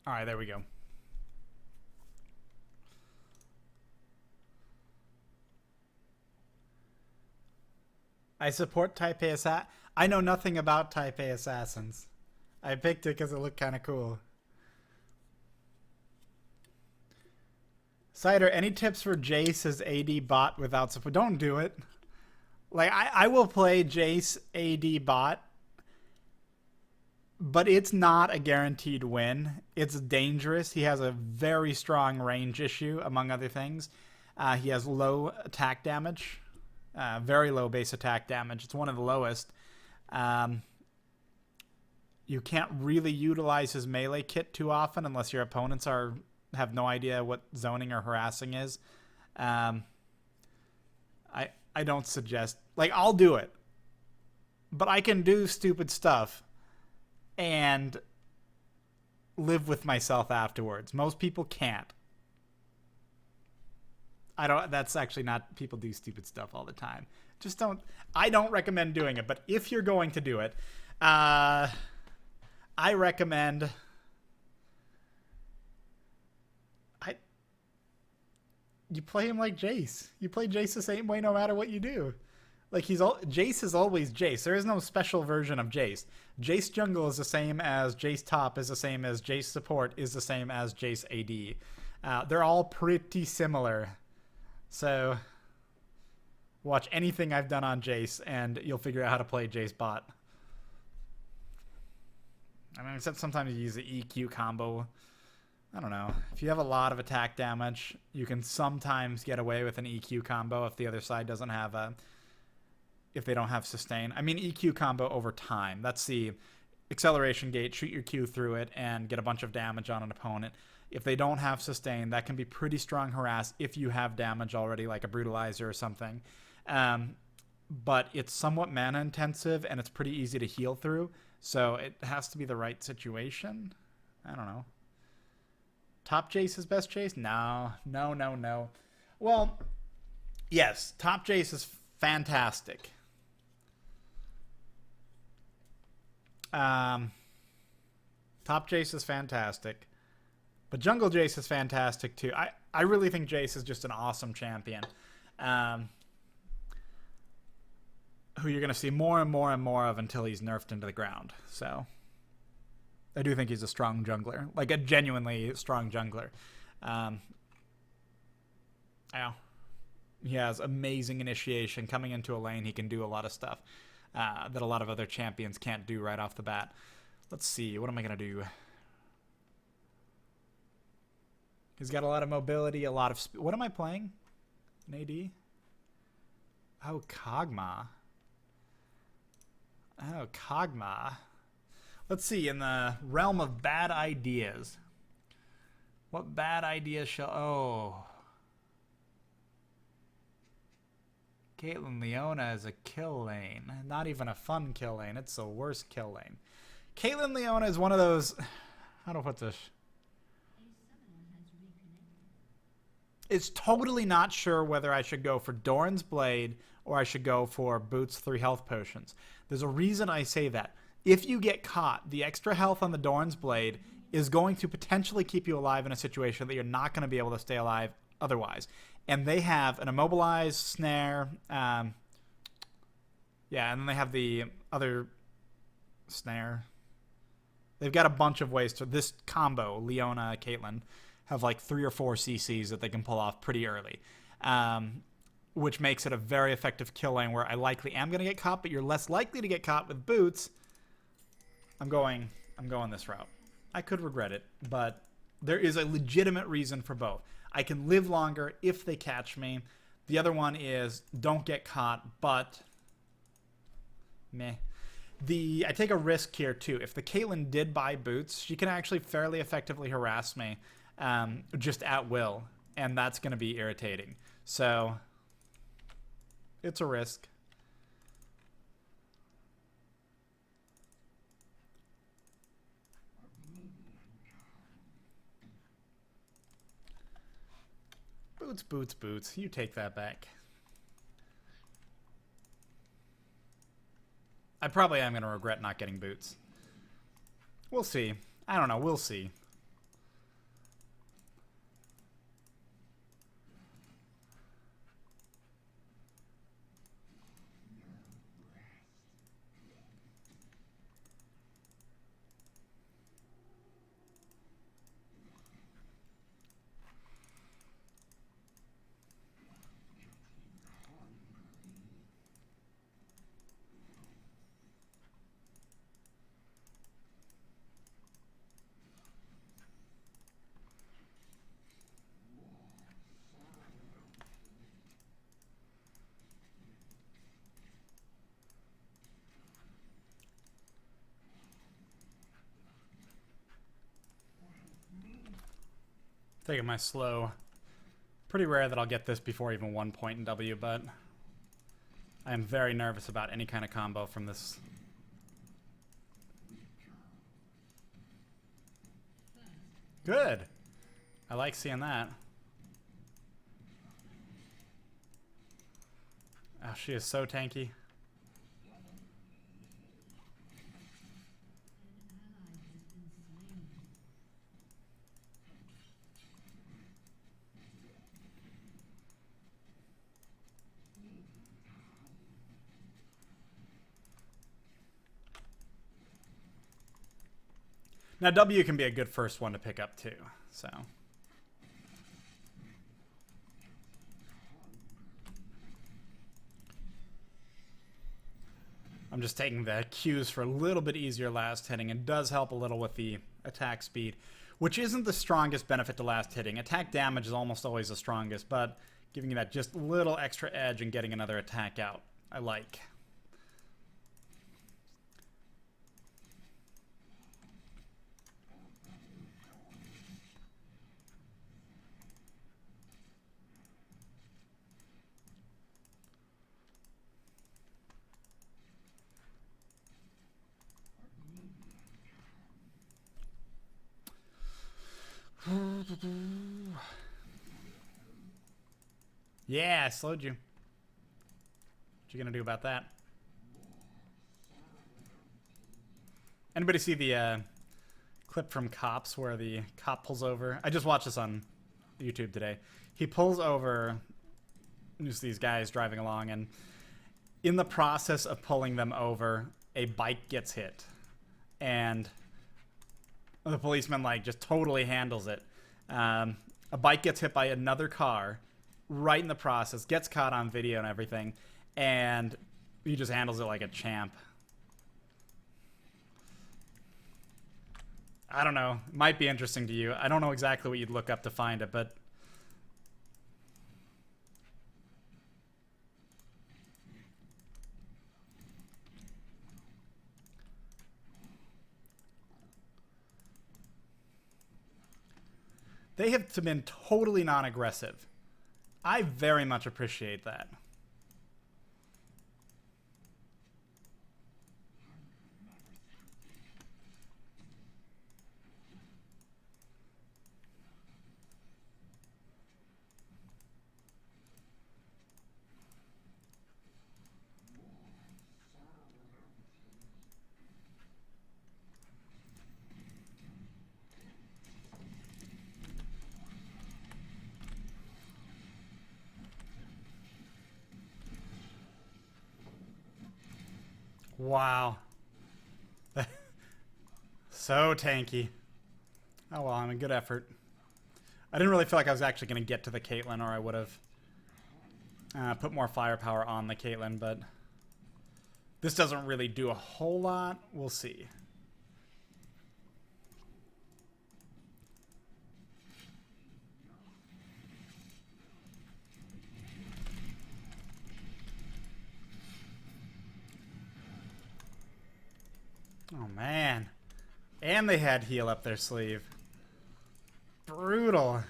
All right, there we go. I support Type A Assassin. I know nothing about Type A Assassins. I picked it because it looked kind of cool. Cider, any tips for Jace as AD bot without support? Don't do it. Like, I will play Jace AD bot, but it's not a guaranteed win. It's dangerous. He has a very strong range issue, among other things. He has low attack damage, very low base attack damage. It's one of the lowest. You can't really utilize his melee kit too often unless your opponents have no idea what zoning or harassing is. I don't suggest... Like, I'll do it. But I can do stupid stuff and live with myself afterwards. Most people can't. That's actually not... People do stupid stuff all the time. Just don't... I don't recommend doing it. But if you're going to do it, I recommend... You play him like Jace. You play Jace the same way no matter what you do. Like, Jace is always Jace. There is no special version of Jace. Jace jungle is the same as Jace top, is the same as Jace support, is the same as Jace AD. They're all pretty similar. So, watch anything I've done on Jace, and you'll figure out how to play Jace bot. I mean, except sometimes you use the EQ combo. I don't know. If you have a lot of attack damage, you can sometimes get away with an EQ combo if the other side doesn't have if they don't have sustain. I mean, EQ combo over time. That's the acceleration gate, shoot your Q through it, and get a bunch of damage on an opponent. If they don't have sustain, that can be pretty strong harass if you have damage already, like a brutalizer or something. But it's somewhat mana intensive, and it's pretty easy to heal through, so it has to be the right situation. I don't know. Top Jace is best Jace? No. Well, yes, top Jace is fantastic. Top Jace is fantastic. But Jungle Jace is fantastic too. I really think Jace is just an awesome champion. Who you're going to see more and more and more of until he's nerfed into the ground. So... I do think he's a strong jungler, like a genuinely strong jungler. Yeah, he has amazing initiation. Coming into a lane, he can do a lot of stuff that a lot of other champions can't do right off the bat. Let's see, what am I going to do? He's got a lot of mobility, a lot of... What am I playing? An AD? Oh, Kog'maw. Oh, Kog'maw. Let's see, in the realm of bad ideas. What bad ideas shall... Oh. Caitlyn Leona is a kill lane. Not even a fun kill lane. It's the worst kill lane. Caitlyn Leona is one of those... How do I put this? It's totally not sure whether I should go for Doran's Blade or I should go for Boots 3 health potions. There's a reason I say that. If you get caught, the extra health on the Doran's Blade is going to potentially keep you alive in a situation that you're not going to be able to stay alive otherwise. And they have an immobilized snare. Yeah, and then they have the other snare. They've got a bunch of ways to... This combo, Leona, Caitlyn, have like 3 or 4 CCs that they can pull off pretty early. Which makes it a very effective kill lane where I likely am going to get caught, but you're less likely to get caught with Boots. I'm going this route. I could regret it, but there is a legitimate reason for both. I can live longer if they catch me. The other one is don't get caught, but meh. I take a risk here too. If the Caitlyn did buy Boots, she can actually fairly effectively harass me just at will, and that's going to be irritating. So it's a risk. Boots. You take that back. I probably am going to regret not getting Boots. We'll see. I don't know. We'll see. Taking my slow. Pretty rare that I'll get this before even 1 point in W, but I am very nervous about any kind of combo from this. Good. I like seeing that. Oh, she is so tanky. Now W can be a good first one to pick up too, so. I'm just taking the Qs for a little bit easier last hitting. It does help a little with the attack speed, which isn't the strongest benefit to last hitting. Attack damage is almost always the strongest, but giving you that just little extra edge and getting another attack out, I like. Yeah, I slowed you. What you gonna do about that? Anybody see the clip from Cops where the cop pulls over? I just watched this on YouTube today. He pulls over just these guys driving along, and in the process of pulling them over, a bike gets hit. And the policeman like just totally handles it. A bike gets hit by another car right in the process, gets caught on video and everything, and he just handles it like a champ. I don't know. It might be interesting to you. I don't know exactly what you'd look up to find it, but they have been totally non-aggressive. I very much appreciate that. Wow. So tanky. Oh well, I mean, good effort. I didn't really feel like I was actually going to get to the Caitlyn, or I would have put more firepower on the Caitlyn, but this doesn't really do a whole lot. We'll see. Oh, man. And they had heal up their sleeve. Brutal.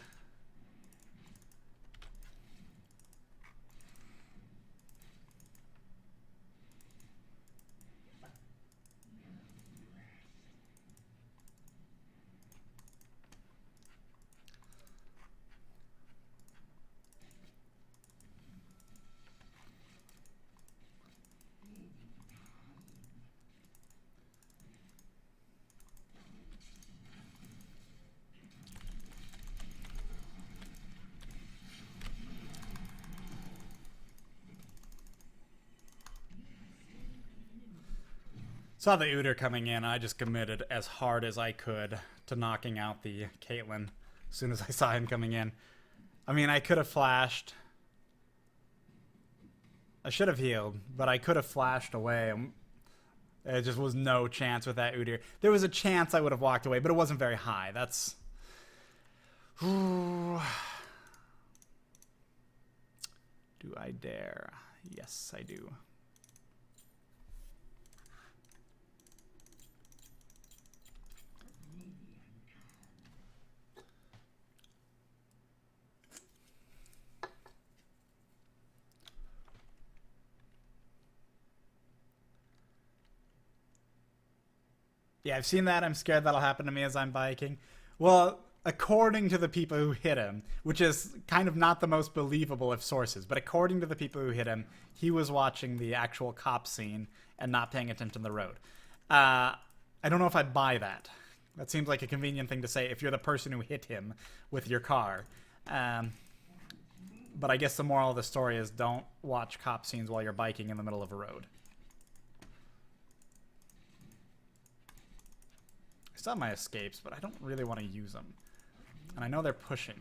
Saw the Udyr coming in. I just committed as hard as I could to knocking out the Caitlyn as soon as I saw him coming in. I mean, I could have flashed. I should have healed, but I could have flashed away. There just was no chance with that Udyr. There was a chance I would have walked away, but it wasn't very high. That's... Ooh. Do I dare? Yes, I do. Yeah, I've seen that. I'm scared that'll happen to me as I'm biking. Well, according to the people who hit him, which is kind of not the most believable of sources, but according to the people who hit him, he was watching the actual cop scene and not paying attention to the road. I don't know if I buy that. That seems like a convenient thing to say if you're the person who hit him with your car. But I guess the moral of the story is don't watch cop scenes while you're biking in the middle of a road. I still have my escapes, but I don't really want to use them. And I know they're pushing.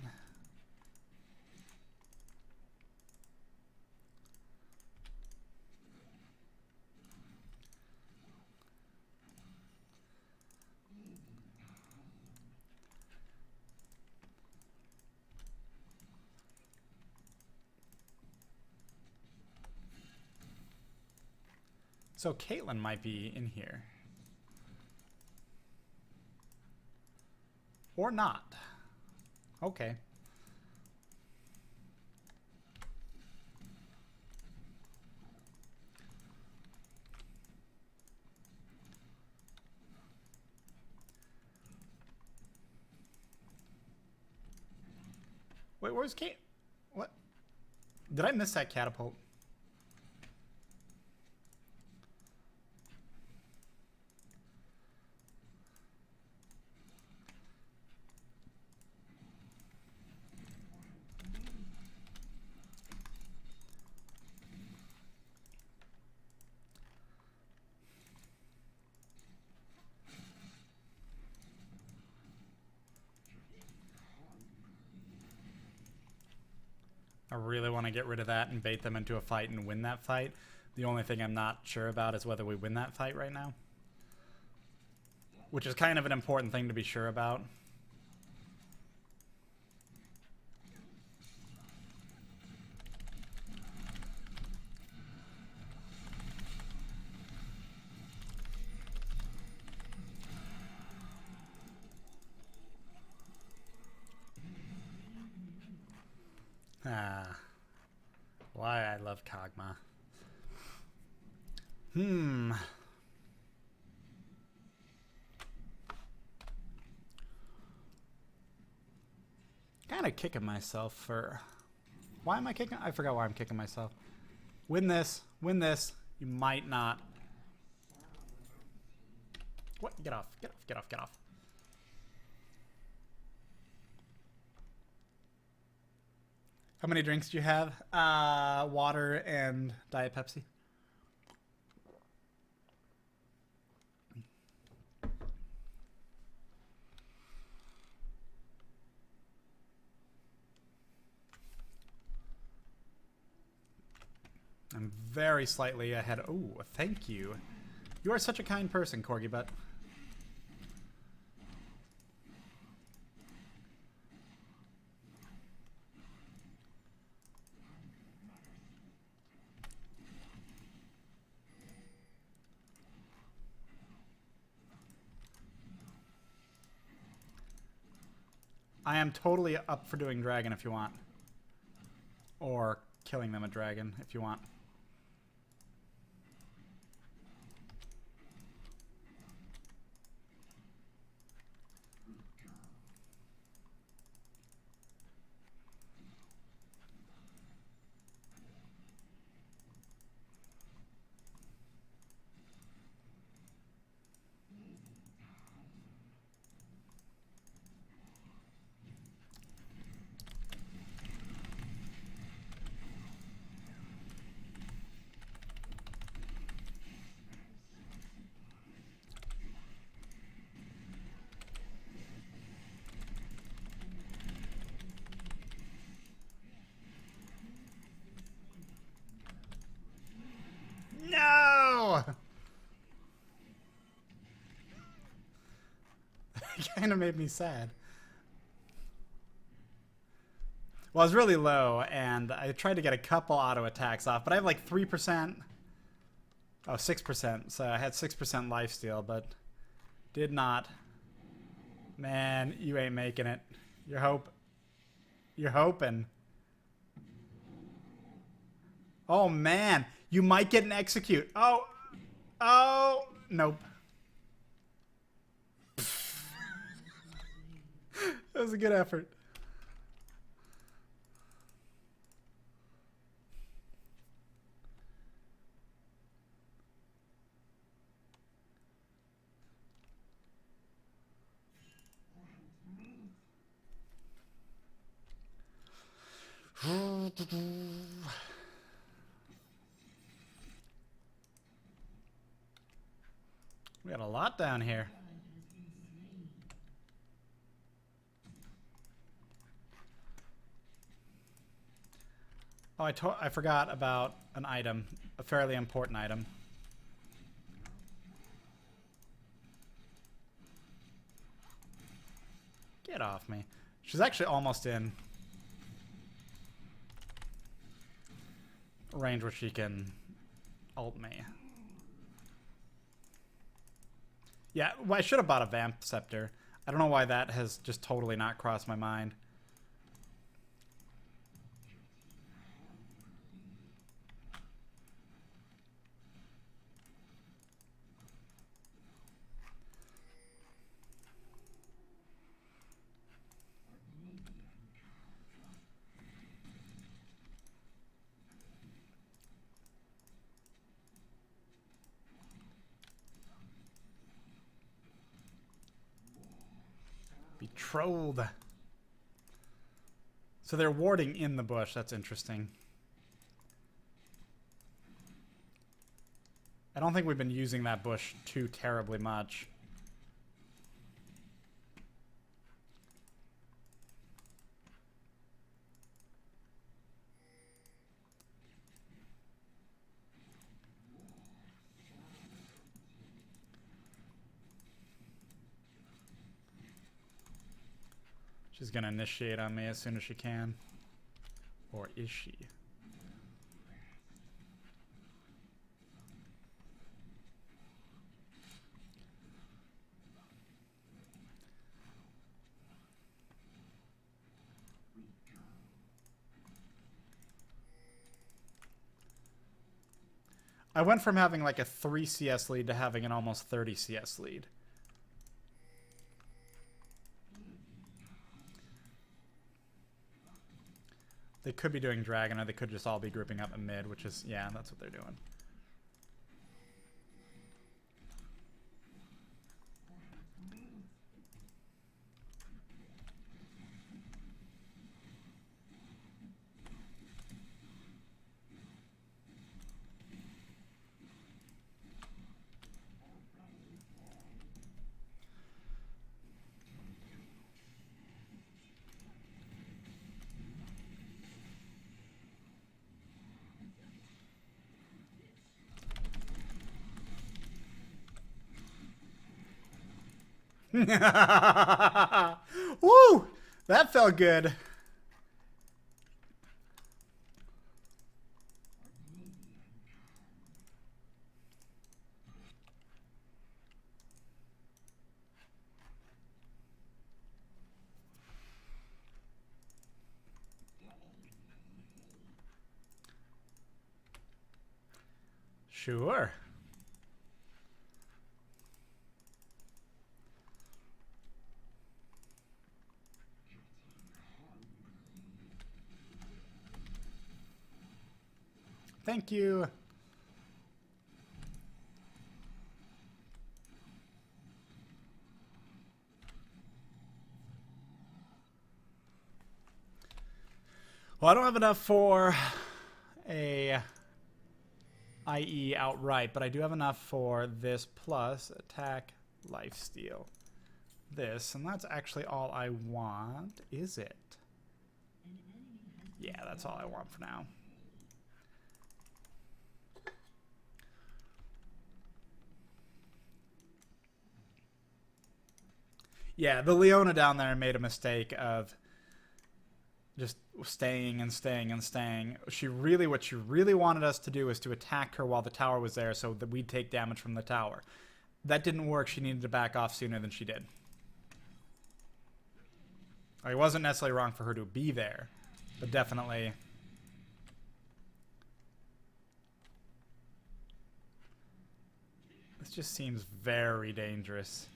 So Caitlin might be in here. Or not. Okay. Wait, where's Kate? What? Did I miss that catapult? I really want to get rid of that and bait them into a fight and win that fight. The only thing I'm not sure about is whether we win that fight right now. Which is kind of an important thing to be sure about. Why I love Kog'maw. Kind of kicking myself for... Why am I kicking? I forgot why I'm kicking myself. Win this. Win this. You might not. What? Get off. Get off. Get off. Get off. How many drinks do you have? Water and Diet Pepsi. I'm very slightly ahead. Oh, thank you. You are such a kind person, Corgi Butt. I am totally up for doing dragon if you want. Or killing them a dragon if you want. No! It kind of made me sad. Well, I was really low, and I tried to get a couple auto attacks off, but I have like 3%. Oh, 6%. So I had 6% lifesteal, but did not. Man, you ain't making it. You're hoping. Oh, man. You might get an execute. Oh. Oh. Nope. That was a good effort. We got a lot down here. Oh, I forgot about an item, a fairly important item. Get off me. She's actually almost in range where she can ult me. Yeah, well, I should have bought a Vamp Scepter. I don't know why that has just totally not crossed my mind. Betrothed. So they're warding in the bush. That's interesting. I don't think we've been using that bush too terribly much. She's gonna initiate on me as soon as she can. Or is she? I went from having like a 3 CS lead to having an almost 30 CS lead. They could be doing Dragon, or they could just all be grouping up in mid, which is, yeah, that's what they're doing. Woo! That felt good. Sure. Thank you. Well, I don't have enough for a IE outright, but I do have enough for this plus attack, lifesteal. This, and that's actually all I want, is it? Yeah, that's all I want for now. Yeah, the Leona down there made a mistake of just staying and staying and staying. What she really wanted us to do was to attack her while the tower was there so that we'd take damage from the tower. That didn't work. She needed to back off sooner than she did. It wasn't necessarily wrong for her to be there, but definitely... This just seems very dangerous.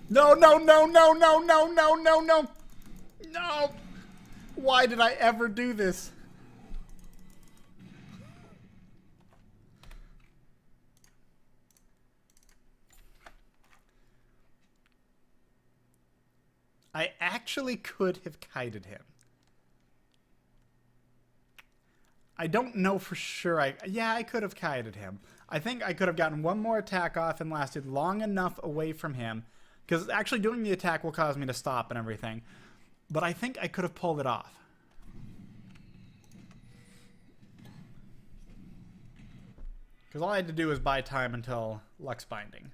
No, no, no, no, no, no, no, no, no. No. Why did I ever do this? I actually could have kited him. I don't know for sure. Yeah, I could have kited him. I think I could have gotten one more attack off and lasted long enough away from him. Because actually doing the attack will cause me to stop and everything. But I think I could have pulled it off. Because all I had to do was buy time until Lux Binding.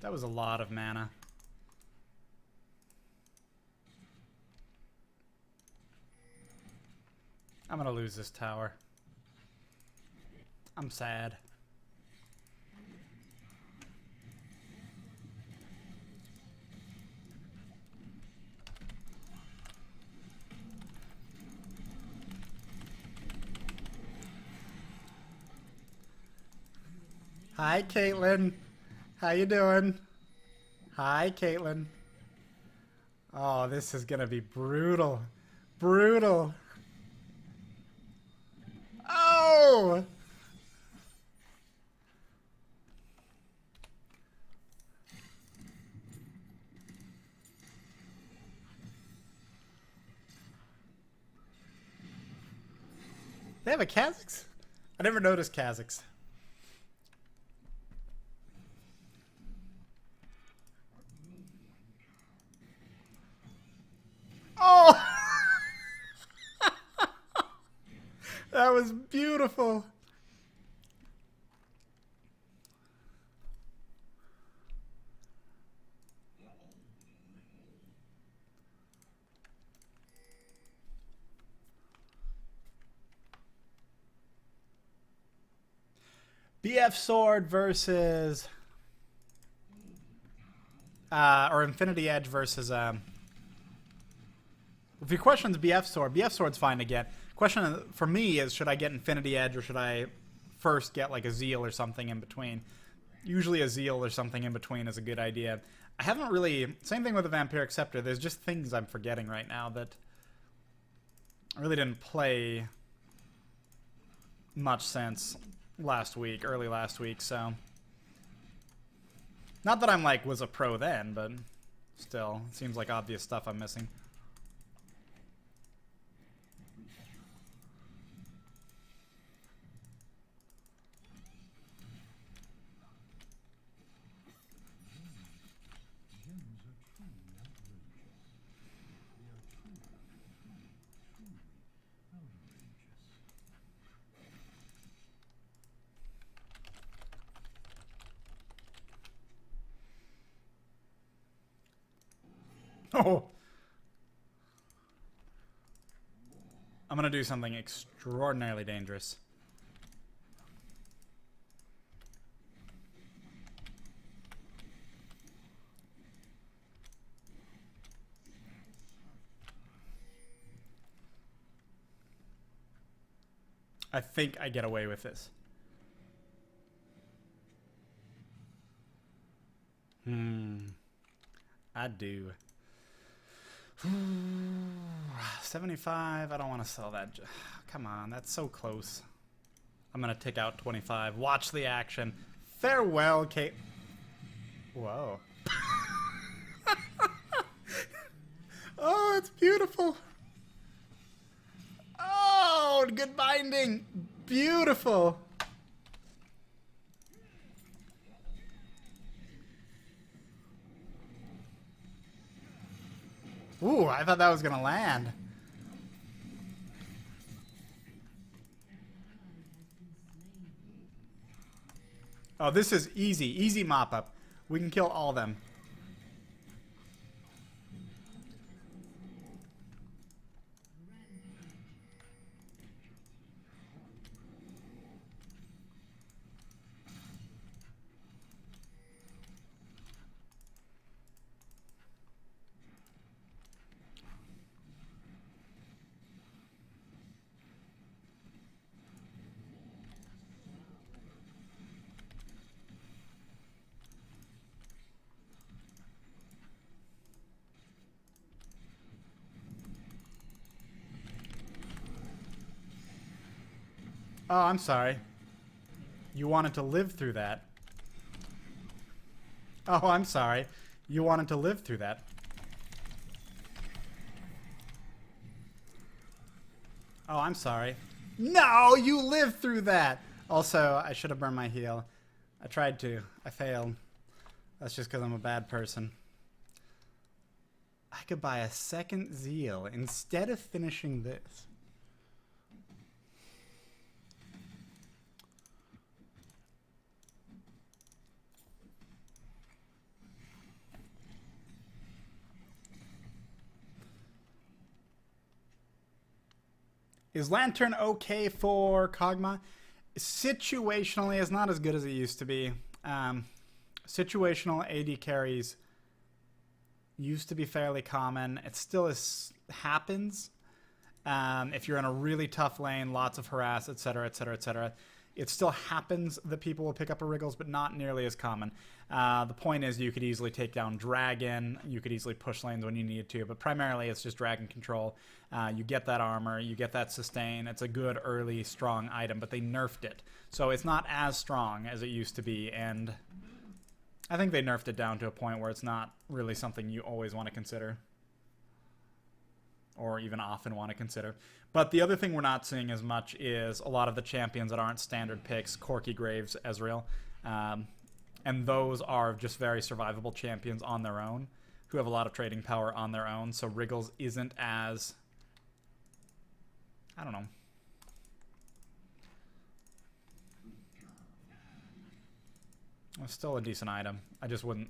That was a lot of mana. I'm gonna lose this tower. I'm sad. Hi, Caitlin. How you doing? Hi, Caitlin. Oh, this is gonna be brutal. Brutal. Oh! They have a Kha'Zix? I never noticed Kha'Zix. Oh! That was beautiful. BF Sword versus... or Infinity Edge versus... If your question's BF Sword's fine to get. Question for me is, should I get Infinity Edge or should I first get like a Zeal or something in between? Usually a Zeal or something in between is a good idea. I haven't really... Same thing with the Vampiric Scepter. There's just things I'm forgetting right now that I really didn't play much since early last week, so... Not that I'm like, was a pro then, but still, it seems like obvious stuff I'm missing. Oh! I'm gonna do something extraordinarily dangerous. I think I get away with this. I do. 75. I don't want to sell that. Come on, that's so close. I'm going to take out 25. Watch the action. Farewell, Kate. Whoa. Oh, it's beautiful. Oh, good binding. Beautiful. Ooh, I thought that was gonna land. Oh, this is easy. Easy mop up. We can kill all of them. Oh, I'm sorry. You wanted to live through that. Oh, I'm sorry. You wanted to live through that. Oh, I'm sorry. No, you lived through that. Also, I should have burned my heal. I tried to. I failed. That's just because I'm a bad person. I could buy a second zeal instead of finishing this. Is Lantern okay for Kog'Maw? Situationally, it's not as good as it used to be. Situational AD carries used to be fairly common. It still happens. If you're in a really tough lane, lots of harass, etc., etc., etc. It still happens that people will pick up a Wriggles, but not nearly as common. The point is you could easily take down Dragon. You could easily push lanes when you need to, but primarily it's just Dragon control. You get that armor. You get that sustain. It's a good early strong item, but they nerfed it. So it's not as strong as it used to be, and I think they nerfed it down to a point where it's not really something you always want to consider. Or even often want to consider. But the other thing we're not seeing as much is a lot of the champions that aren't standard picks, Corky, Graves, Ezreal. And those are just very survivable champions on their own, who have a lot of trading power on their own. So Wriggles isn't as... I don't know. It's still a decent item. I just wouldn't...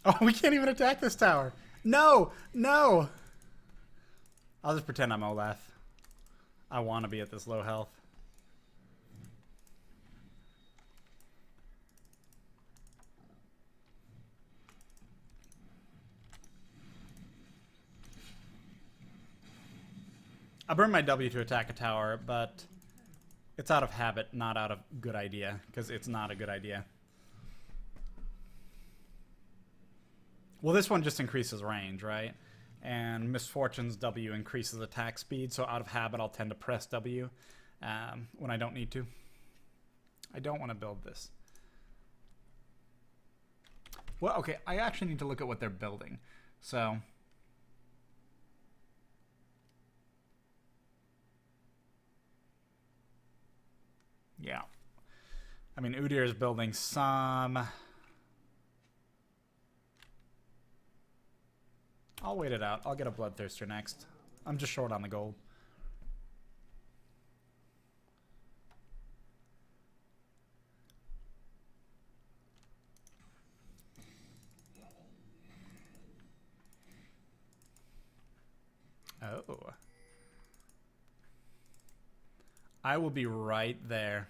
Oh, we can't even attack this tower. No, no. I'll just pretend I'm Olaf. I want to be at this low health. I burned my W to attack a tower, but it's out of habit, not out of good idea, because it's not a good idea. Well, this one just increases range, right? And Misfortune's W increases attack speed, so out of habit I'll tend to press W when I don't need to. I don't want to build this. Well, okay, I actually need to look at what they're building. So... yeah. I mean, Udyr is building some... I'll wait it out. I'll get a Bloodthirster next. I'm just short on the gold. Oh. I will be right there.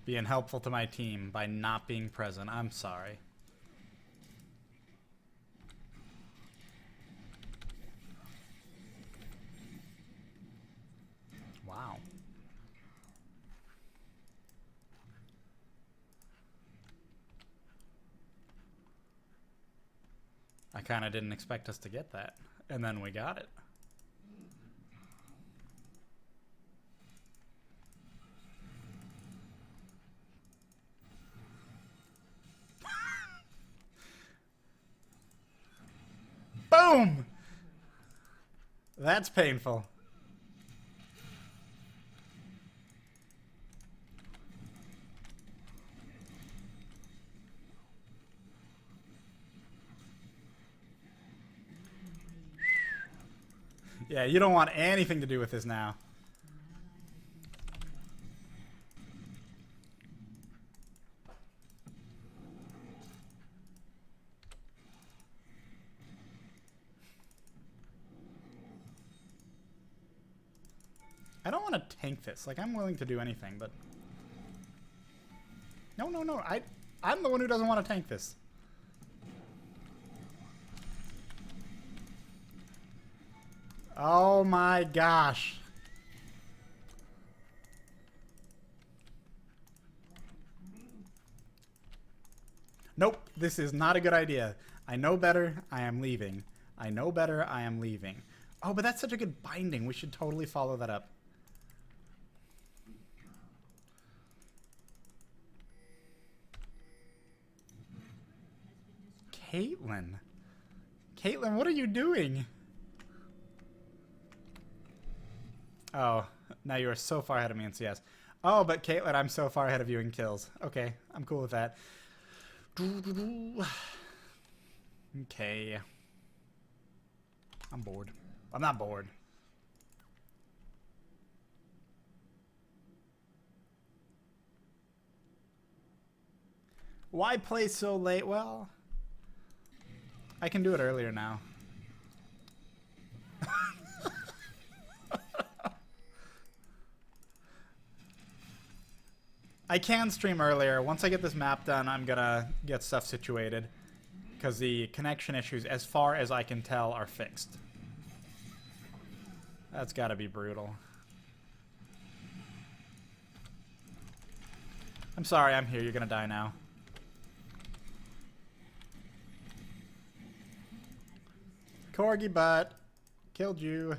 Being helpful to my team by not being present. I'm sorry. I kind of didn't expect us to get that. And then we got it. Boom! That's painful. Yeah, you don't want anything to do with this now. I don't want to tank this. Like, I'm willing to do anything, but... No, no, no. I'm the one who doesn't want to tank this. Oh my gosh. Nope, this is not a good idea. I know better, I am leaving. I know better, I am leaving. Oh, but that's such a good binding. We should totally follow that up. Caitlyn. Caitlyn, what are you doing? Oh, now you are so far ahead of me in CS. Oh, but Caitlyn, I'm so far ahead of you in kills. Okay, I'm cool with that. Okay. I'm bored. I'm not bored. Why play so late? Well, I can do it earlier now. I can stream earlier. Once I get this map done, I'm gonna get stuff situated. Because the connection issues, as far as I can tell, are fixed. That's gotta be brutal. I'm sorry, I'm here. You're gonna die now. Corgi butt. Killed you.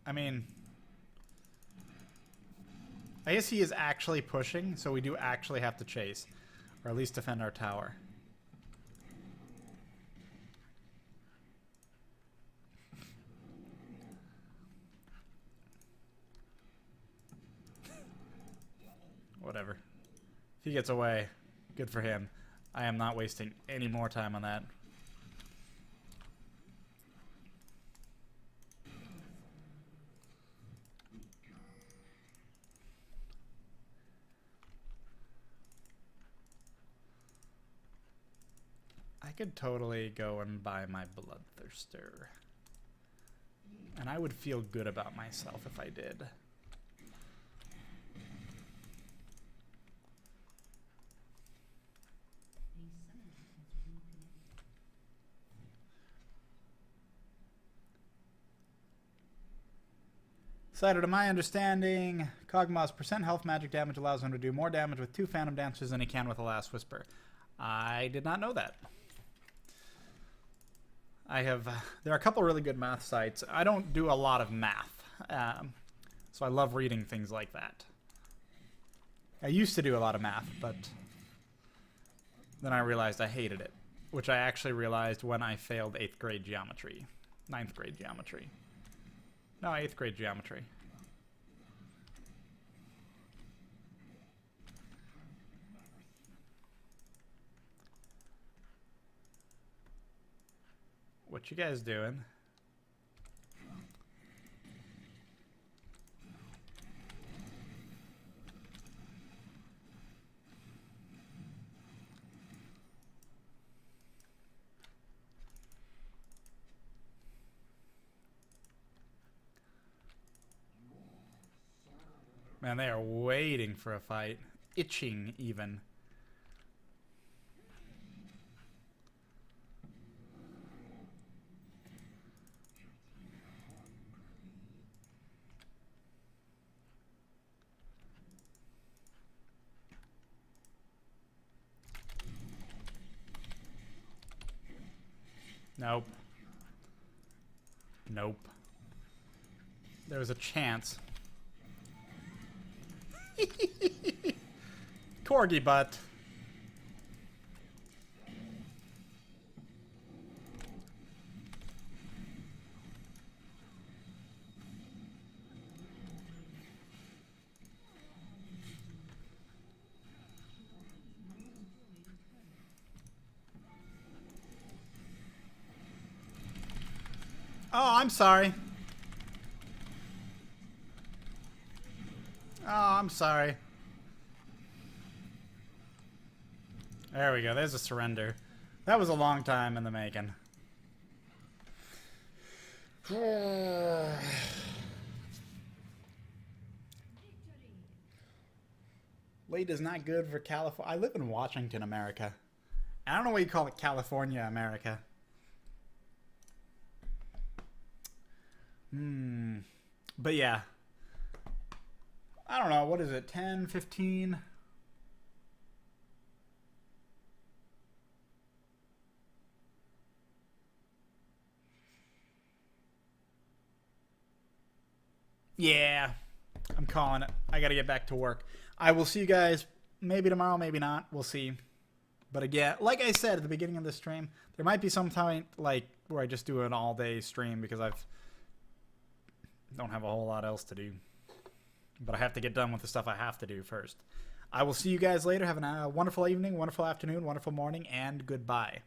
I mean, I guess he is actually pushing, so we do actually have to chase. Or at least defend our tower. Whatever. If he gets away, good for him. I am not wasting any more time on that. I could totally go and buy my Bloodthirster. And I would feel good about myself if I did. Cider, to my understanding, Kog'maw's % health magic damage allows him to do more damage with 2 Phantom Dancers than he can with a Last Whisper. I did not know that. There are a couple really good math sites. I don't do a lot of math, so I love reading things like that. I used to do a lot of math, but then I realized I hated it, which I actually realized when I failed 8th grade geometry. 9th grade geometry. No, 8th grade geometry. What you guys doing? Man, they are waiting for a fight. Itching, even. Nope. Nope. There was a chance. Corgi butt. Oh, I'm sorry. Oh, I'm sorry. There we go. There's a surrender. That was a long time in the making. Late is not good for California. I live in Washington, America. I don't know why you call it California, America. But yeah. I don't know. What is it? 10, 15? Yeah. I'm calling it. I gotta get back to work. I will see you guys maybe tomorrow, maybe not. We'll see. But again, like I said at the beginning of the stream, there might be some time like where I just do an all-day stream because don't have a whole lot else to do. But I have to get done with the stuff I have to do first. I will see you guys later. Have a wonderful evening, wonderful afternoon, wonderful morning, and goodbye.